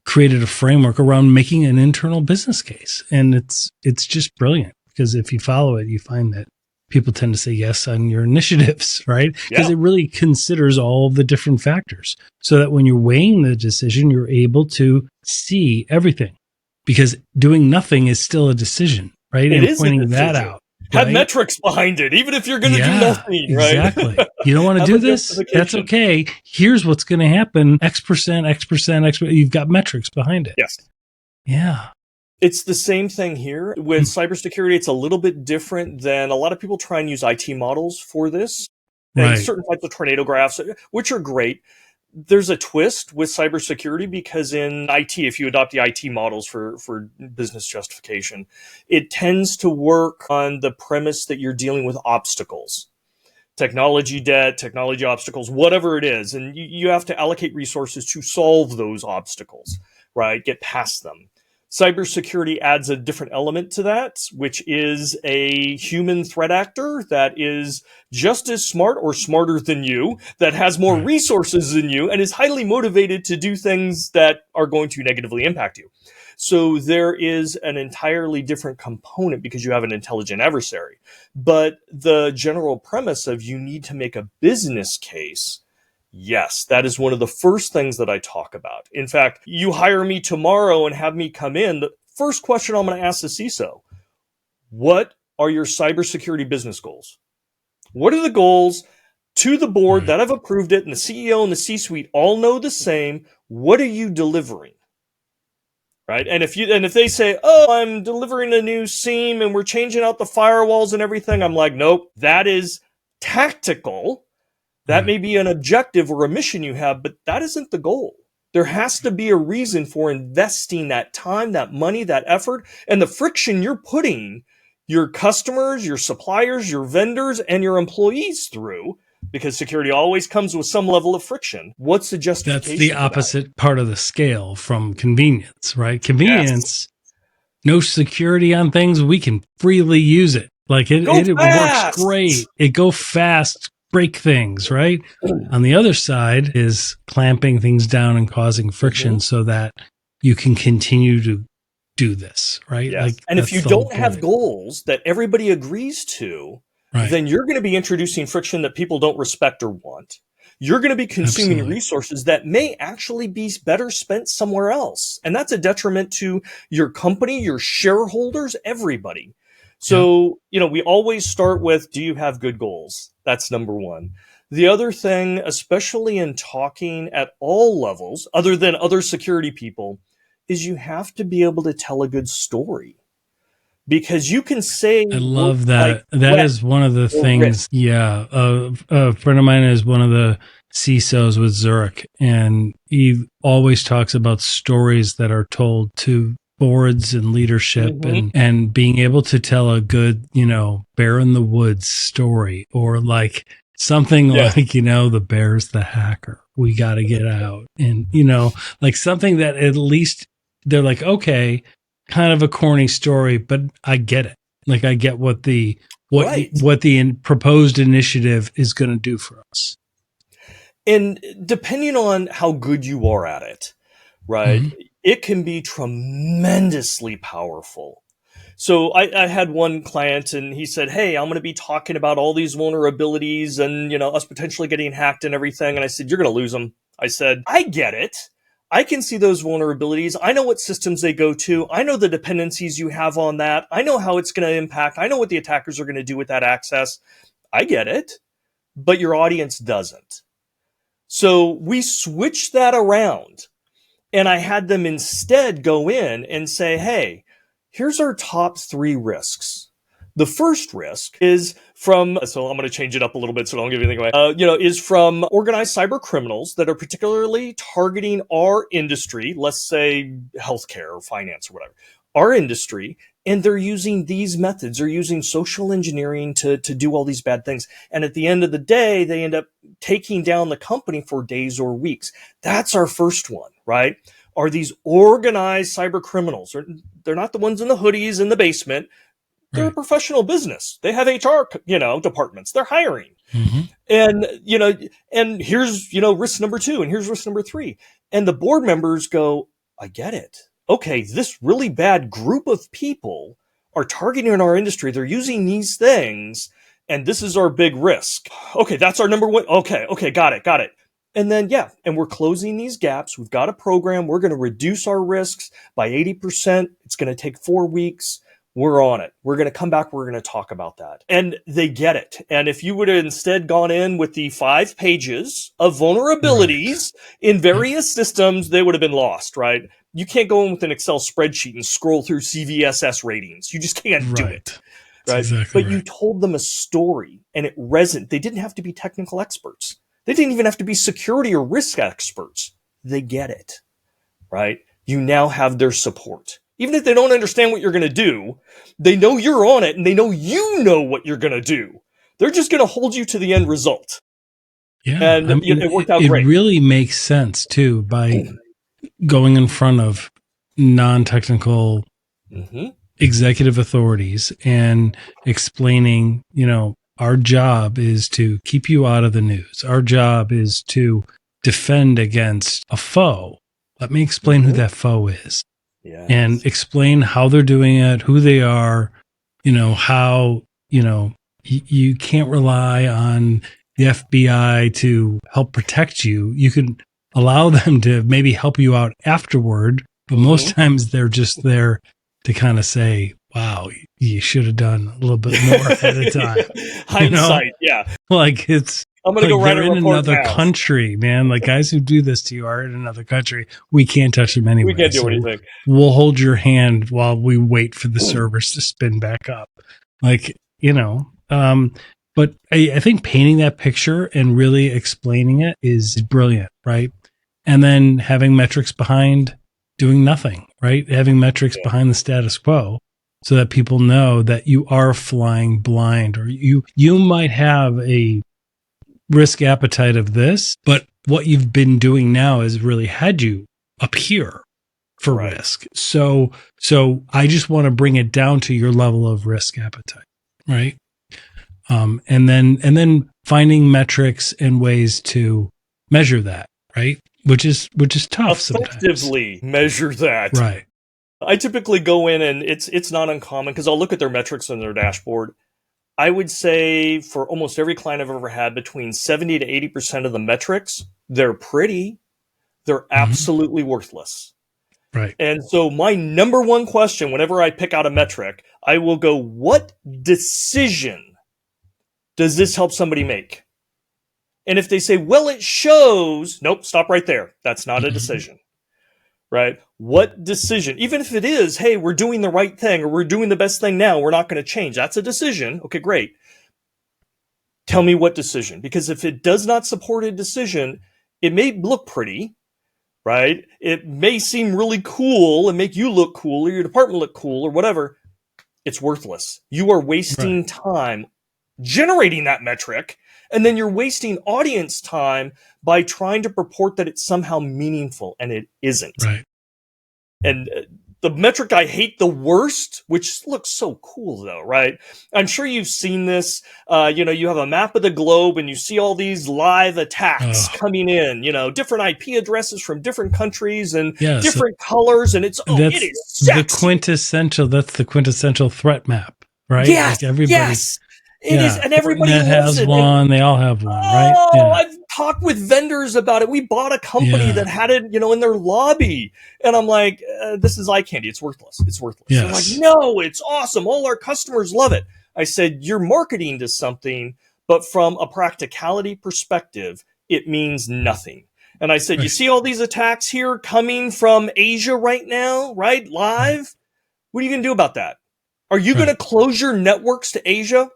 created a framework around making an internal business case. And it's just brilliant because if you follow it, you find that people tend to say yes on your initiatives, right? Because it really considers all of the different factors so that when you're weighing the decision, you're able to see everything because doing nothing is still a decision, right? It and is pointing that out. Have metrics behind it, even if you're going to do nothing, right? Exactly. You don't want to do this? That's okay. Here's what's going to happen. X%, X%, X%. You've got metrics behind it. Yes. Yeah. It's the same thing here. With cybersecurity, it's a little bit different than a lot of people try and use IT models for this. And certain types of tornado graphs, which are great. There's a twist with cybersecurity because in IT, if you adopt the IT models for business justification, it tends to work on the premise that you're dealing with obstacles. Technology debt, technology obstacles, whatever it is. And you have to allocate resources to solve those obstacles, right? Get past them. Cybersecurity adds a different element to that, which is a human threat actor that is just as smart or smarter than you, that has more resources than you, and is highly motivated to do things that are going to negatively impact you. So there is an entirely different component because you have an intelligent adversary. But the general premise of you need to make a business case, yes, that is one of the first things that I talk about. In fact, you hire me tomorrow and have me come in, the first question I'm going to ask the CISO. What are your cybersecurity business goals? What are the goals to the board that have approved it, and the CEO and the C-suite all know the same? What are you delivering? Right? And if they say, "Oh, I'm delivering a new SIEM and we're changing out the firewalls and everything," I'm like, "Nope, that is tactical. That may be an objective or a mission you have, but that isn't the goal." There has to be a reason for investing that time, that money, that effort, and the friction you're putting your customers, your suppliers, your vendors, and your employees through, because security always comes with some level of friction. What's the justification? That's the opposite part of the scale from convenience, right? Convenience, no security on things, we can freely use it. Like it works great. It go fast, break things, right? On the other side is clamping things down and causing friction so that you can continue to do this, right? Yes. Like, and if you don't have goals that everybody agrees to, then you're going to be introducing friction that people don't respect or want. You're going to be consuming resources that may actually be better spent somewhere else. And that's a detriment to your company, your shareholders, everybody. So, we always start with, do you have good goals? That's number one. The other thing, especially in talking at all levels, other than other security people, is you have to be able to tell a good story. Because you can say, I love that. That is one of the things. Yeah. A friend of mine is one of the CISOs with Zurich, and he always talks about stories that are told to boards and leadership and being able to tell a good, bear in the woods story, or like something like, the bear's the hacker. We got to get out. And, like something that at least they're like, okay, kind of a corny story, but I get it. Like I get what the proposed initiative is going to do for us. And depending on how good you are at it, right, it can be tremendously powerful. So I had one client and he said, "Hey, I'm going to be talking about all these vulnerabilities and, us potentially getting hacked and everything." And I said, "You're going to lose them." I said, "I get it. I can see those vulnerabilities. I know what systems they go to. I know the dependencies you have on that. I know how it's going to impact. I know what the attackers are going to do with that access. I get it, but your audience doesn't." So we switched that around, and I had them instead go in and say, "Hey, here's our top 3 risks. The first risk is from," so I'm going to change it up a little bit so I don't give anything away, is from organized cyber criminals that are particularly targeting our industry, let's say healthcare or finance or whatever, our industry, and they're using these methods. They're using social engineering to do all these bad things. And at the end of the day, they end up taking down the company for days or weeks. That's our first one, right? Are these organized cyber criminals? They're not the ones in the hoodies in the basement. They're a professional business. They have HR, departments. They're hiring. And, and here's, risk number 2, and here's risk number 3. And the board members go, "I get it. Okay, this really bad group of people are targeting our industry. They're using these things, and this is our big risk. Okay, that's our number 1. Okay, got it. And then, and we're closing these gaps. We've got a program. We're going to reduce our risks by 80%. It's going to take 4 weeks. We're on it. We're going to come back. We're going to talk about that." And they get it. And if you would have instead gone in with the 5 pages of vulnerabilities in various systems, they would have been lost, right? You can't go in with an Excel spreadsheet and scroll through CVSS ratings. You just can't do it. Right? Exactly but you told them a story, and it resonated. They didn't have to be technical experts. They didn't even have to be security or risk experts. They get it, right? You now have their support. Even if they don't understand what you're going to do, they know you're on it, and they know you know what you're going to do. They're just going to hold you to the end result. Yeah, and it worked out great. It really makes sense, too, by going in front of non-technical executive authorities and explaining, our job is to keep you out of the news. Our job is to defend against a foe. Let me explain who that foe is. Yes. And explain how they're doing it, who they are, how, you can't rely on the FBI to help protect you. You can allow them to maybe help you out afterward, but most times they're just there to kind of say, wow, you should have done a little bit more ahead of time. Hindsight, yeah. Like it's I'm going to like go write they're a in report another now. country, man. Like guys who do this to you are in another country. We can't touch them anyway. We can't do so anything. We'll hold your hand while we wait for the servers to spin back up. Like, but I think painting that picture and really explaining it is brilliant, right? And then having metrics behind doing nothing, right? Having metrics behind the status quo so that people know that you are flying blind, or you might have a risk appetite of this, but what you've been doing now has really had you up here for risk. So I just want to bring it down to your level of risk appetite, right? And then finding metrics and ways to measure that, right? Which is tough effectively sometimes. Measure that. Right. I typically go in, and it's not uncommon because I'll look at their metrics on their dashboard. I would say for almost every client I've ever had, between 70 to 80% of the metrics, they're pretty. They're absolutely worthless. Right. And so my number one question, whenever I pick out a metric, I will go, what decision does this help somebody make? And if they say, well, it shows, nope, stop right there. That's not a decision. Right? What decision? Even if it is, hey, we're doing the right thing, or we're doing the best thing now, we're not going to change. That's a decision. Okay, great. Tell me what decision. Because if it does not support a decision, it may look pretty, right? It may seem really cool and make you look cool or your department look cool or whatever. It's worthless. You are wasting time generating that metric, and then you're wasting audience time by trying to purport that it's somehow meaningful, and it isn't. Right. And the metric I hate the worst, which looks so cool though, right? I'm sure you've seen this. You have a map of the globe and you see all these live attacks coming in, different IP addresses from different countries and different colors. And it is sexy. That's the quintessential threat map, right? Yes, like everybody. Yes. It is, and everybody loves it. One, they all have one, right? I've talked with vendors about it. We bought a company that had it, in their lobby, and I'm like, "This is eye candy. It's worthless. It's worthless." Yes. They're like, "No, it's awesome. All our customers love it." I said, "You're marketing to something, but from a practicality perspective, it means nothing." And I said, "You see all these attacks here coming from Asia right now, right? Live. What are you going to do about that? Are you going to close your networks to Asia?"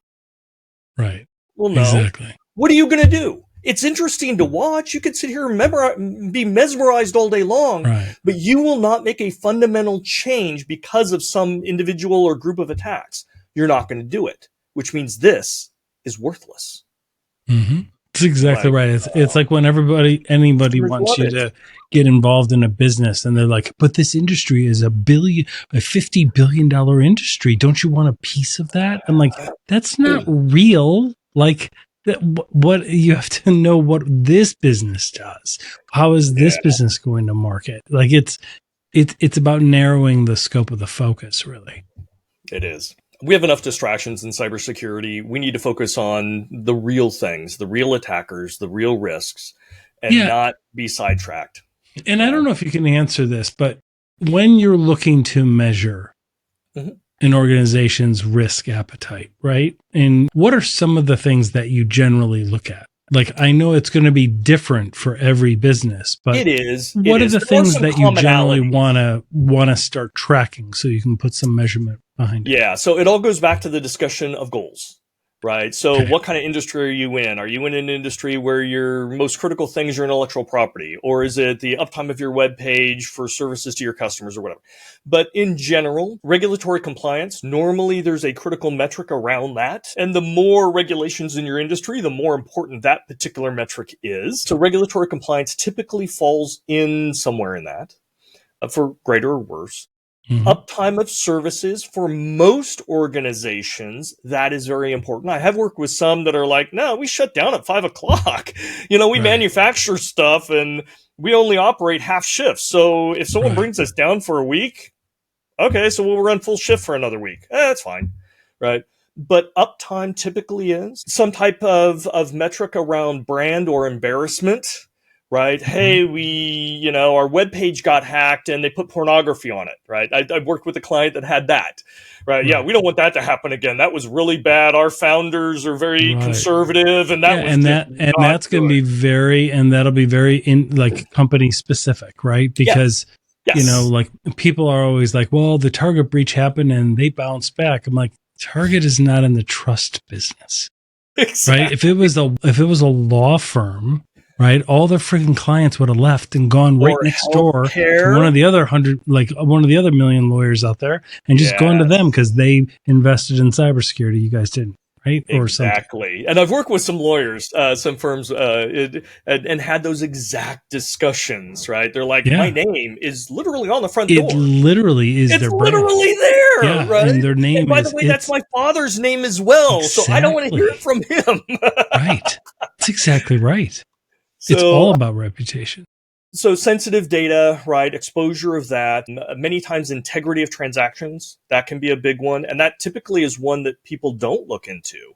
Right. Well, no. Exactly. What are you going to do? It's interesting to watch. You could sit here and be mesmerized all day long, but you will not make a fundamental change because of some individual or group of attacks. You're not going to do it, which means this is worthless. Mm-hmm. That's exactly right. It's like when anybody wants you to get involved in a business and they're like, but this industry is a $50 billion industry. Don't you want a piece of that? I'm like, that's not real. Like what you have to know what this business does. How is this business going to market? Like it's about narrowing the scope of the focus, really. It is. We have enough distractions in cybersecurity. We need to focus on the real things, the real attackers, the real risks, and not be sidetracked. And I don't know if you can answer this, but when you're looking to measure an organization's risk appetite, right? And what are some of the things that you generally look at? Like, I know it's going to be different for every business, but it is. What are the things that you generally want to start tracking so you can put some measurement behind it? Yeah. So it all goes back to the discussion of goals, right? So what kind of industry are you in? Are you in an industry where your most critical thing is your intellectual property? Or is it the uptime of your web page for services to your customers or whatever? But in general, regulatory compliance, normally there's a critical metric around that. And the more regulations in your industry, the more important that particular metric is. So regulatory compliance typically falls in somewhere in that, for greater or worse. Uptime of services for most organizations, that is very important. I have worked with some that are like, no, we shut down at 5:00. We manufacture stuff and we only operate half shifts. So if someone brings us down for a week, okay, so we'll run full shift for another week. That's fine, right? But uptime typically is some type of metric around brand or embarrassment, right? Hey, our web page got hacked and they put pornography on it, right? I worked with a client that had that, right? Yeah, we don't want that to happen again. That was really bad. Our founders are very conservative, and that was that's going to be that'll be very like company specific, right? Because like people are always like, well, the Target breach happened and they bounced back. I'm like, Target is not in the trust business, right? If it was a law firm, right, all their freaking clients would have left and gone right next door to one of the other million lawyers out there and just gone to them because they invested in cybersecurity. You guys didn't, right? Or exactly. And I've worked with some lawyers, some firms, and had those exact discussions, right? They're like, my name is literally on the front door. It literally is their brand. It's literally there, right? And their name by the way, that's my father's name as well. Exactly. So I don't want to hear it from him. Right. That's exactly right. It's all about reputation. So sensitive data, right? Exposure of that. Many times integrity of transactions, that can be a big one. And that typically is one that people don't look into.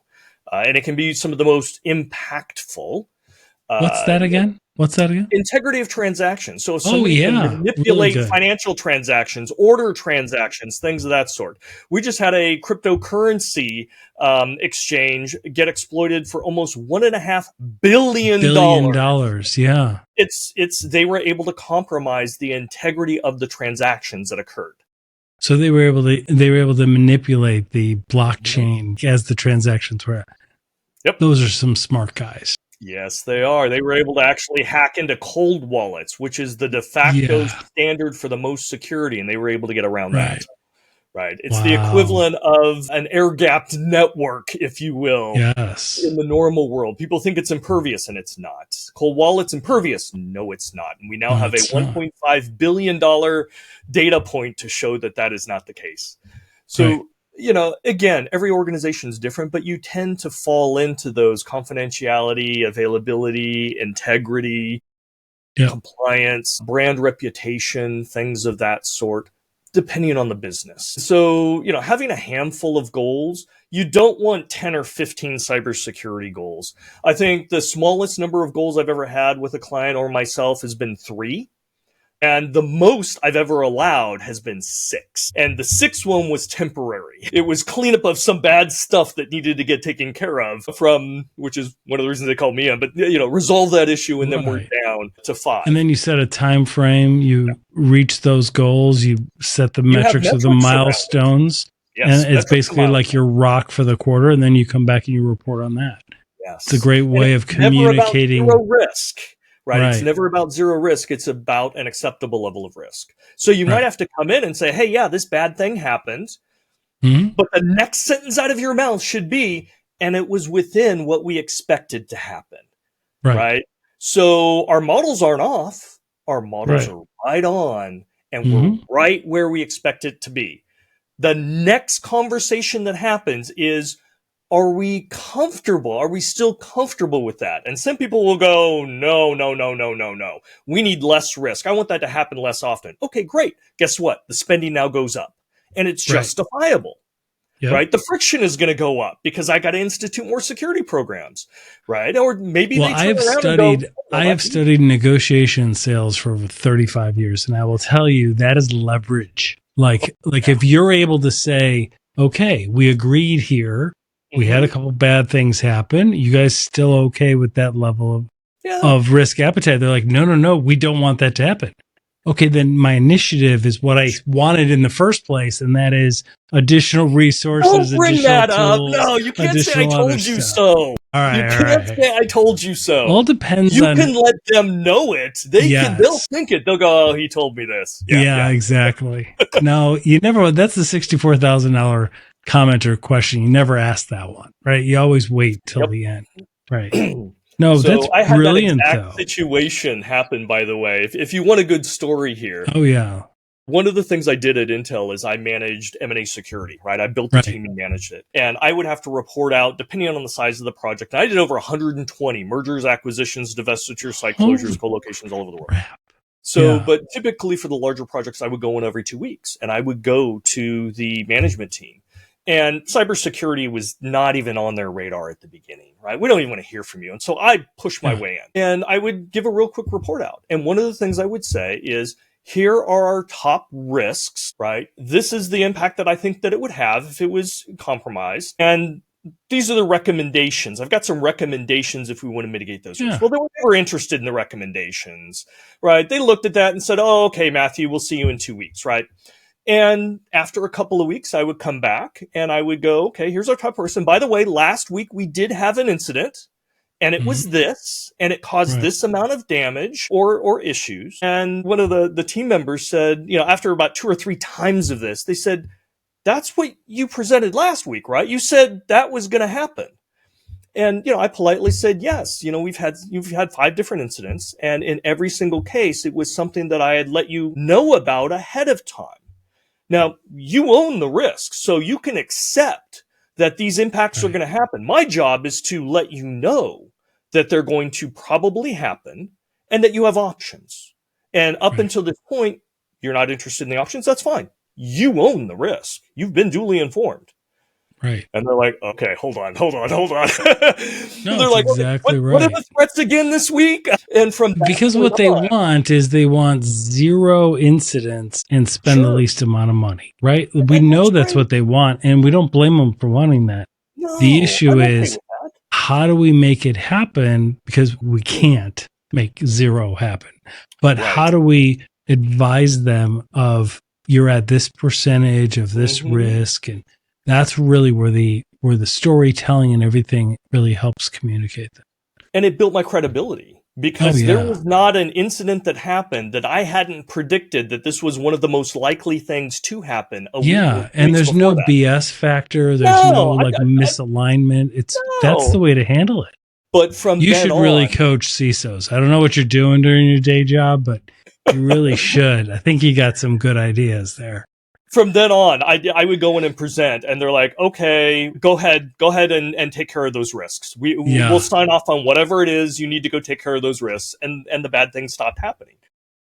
And it can be some of the most impactful. What's that again? Integrity of transactions. So if somebody can manipulate financial transactions, order transactions, things of that sort. We just had a cryptocurrency exchange get exploited for almost $1.5 billion. Yeah. They were able to compromise the integrity of the transactions that occurred. So they were able to manipulate the blockchain as the transactions were. Yep. Those are some smart guys. Yes, they are. They were able to actually hack into cold wallets, which is the de facto standard for the most security, and they were able to get around that. Right. It's the equivalent of an air-gapped network, if you will, in the normal world. People think it's impervious, and it's not. Cold wallet's impervious. No, it's not. And we now have a $1.5 billion data point to show that that is not the case. So, again, every organization is different, but you tend to fall into those confidentiality, availability, integrity, compliance, brand reputation, things of that sort, depending on the business. So, having a handful of goals, you don't want 10 or 15 cybersecurity goals. I think the smallest number of goals I've ever had with a client or myself has been 3. And the most I've ever allowed has been 6. And the 6th one was temporary. It was cleanup of some bad stuff that needed to get taken care of which is one of the reasons they called me in, but, resolve that issue and then we're down to 5. And then you set a time frame, you reach those goals, you set the metrics of the milestones. Yes, and it's basically like your rock for the quarter, and then you come back and you report on that. Yes. It's a great way of communicating. Never about zero risk. Right. It's never about zero risk. It's about an acceptable level of risk. So you might have to come in and say, hey, this bad thing happened. Mm-hmm. But the next sentence out of your mouth should be, and it was within what we expected to happen. Right. So our models aren't off. Our models are right on, and we're right where we expect it to be. The next conversation that happens is, are we comfortable? Are we still comfortable with that? And some people will go, no. We need less risk. I want that to happen less often. Okay, great. Guess what? The spending now goes up, and it's justifiable, right? The friction is going to go up because I got to institute more security programs, right? Or maybe I have studied negotiation sales for over 35 years, and I will tell you that is leverage. Like if you're able to say, okay, we agreed here. We had a couple bad things happen. You guys still okay with that level of risk appetite? They're like, no, we don't want that to happen. Okay, then my initiative is what I wanted in the first place, and that is additional resources. Don't bring that up. No, you can't say I told you so. All right, you can't say I told you so. All depends you can let them know it. They'll think it. They'll go, oh, he told me this. Yeah. Exactly. No, you never. That's the $64,000 comment or question. You never ask that one, right? You always wait till the end, right? No, so that's brilliant. I had that exact situation happen, by the way. If you want a good story here. Oh, yeah. One of the things I did at Intel is I managed M&A security, right? I built the team and managed it. And I would have to report out, depending on the size of the project. And I did over 120 mergers, acquisitions, divestitures, site closures, co-locations all over the world. So, but typically for the larger projects, I would go in every 2 weeks. And I would go to the management team And cybersecurity was not even on their radar at the beginning, right? We don't even want to hear from you. And so I pushed my way in, and I would give a real quick report out. And one of the things I would say is, here are our top risks, right? This is the impact that I think that it would have if it was compromised. And these are the recommendations. I've got some recommendations if we want to mitigate those risks. Well, they were never interested in the recommendations, right? They looked at that and said, oh, okay, Matthew, we'll see you in 2 weeks, right? And after a couple of weeks, I would come back and I would go, okay, here's our top person. By the way, last week we did have an incident, and it was this, and it caused this amount of damage or issues. And one of the team members said, after about 2 or 3 times of this, they said, that's what you presented last week, right? You said that was going to happen. And, I politely said, yes, you've had 5 different incidents. And in every single case, it was something that I had let you know about ahead of time. Now, you own the risk, so you can accept that these impacts are going to happen. My job is to let you know that they're going to probably happen and that you have options. And up until this point, you're not interested in the options. That's fine. You own the risk. You've been duly informed. Right. And they're like, okay, hold on. No, They're like, exactly right. What are the threats again this week? And because what they want is they want 0 incidents and spend the least amount of money, right? We know that's what they want, and we don't blame them for wanting that. No, the issue is, how do we make it happen? Because we can't make 0 happen. But how do we advise them of, you're at this percentage of this risk? And that's really where the storytelling and everything really helps communicate that. And it built my credibility, because there was not an incident that happened that I hadn't predicted that this was one of the most likely things to happen. And there's no BS factor. There's no misalignment. That's the way to handle it. But from you then should really coach CISOs. I don't know what you're doing during your day job, but you really should. I think you got some good ideas there. From then on, I would go in and present, and they're like, okay, go ahead and take care of those risks. We'll sign off on whatever it is you need to go take care of those risks. And the bad things stopped happening.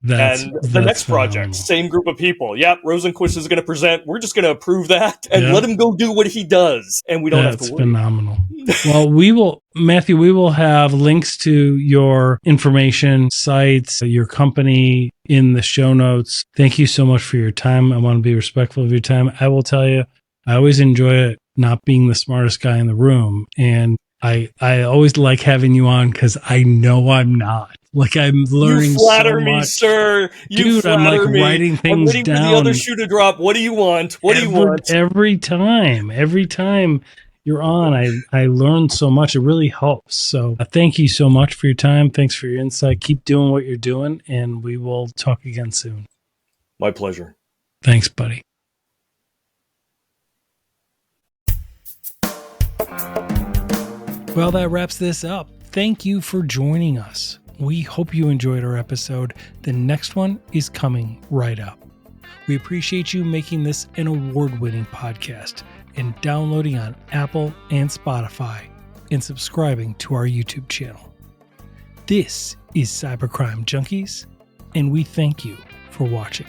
That's the next project, same group of people. Yep, Rosenquist is going to present. We're just going to approve that and let him go do what he does. And we don't have to worry. That's phenomenal. Well, Matthew, we will have links to your information, sites, your company in the show notes. Thank you so much for your time. I want to be respectful of your time. I will tell you, I always enjoy it not being the smartest guy in the room. And I always like having you on because I know I'm not. Like, I'm learning so much. You flatter me, sir. Dude, I'm like writing things I'm waiting down. for the other shoe to drop. What do you want? What do you want? Every time you're on, I learn so much. It really helps. So thank you so much for your time. Thanks for your insight. Keep doing what you're doing, and we will talk again soon. My pleasure. Thanks, buddy. Well, that wraps this up. Thank you for joining us. We hope you enjoyed our episode. The next one is coming right up. We appreciate you making this an award-winning podcast and downloading on Apple and Spotify and subscribing to our YouTube channel. This is Cybercrime Junkies, and we thank you for watching.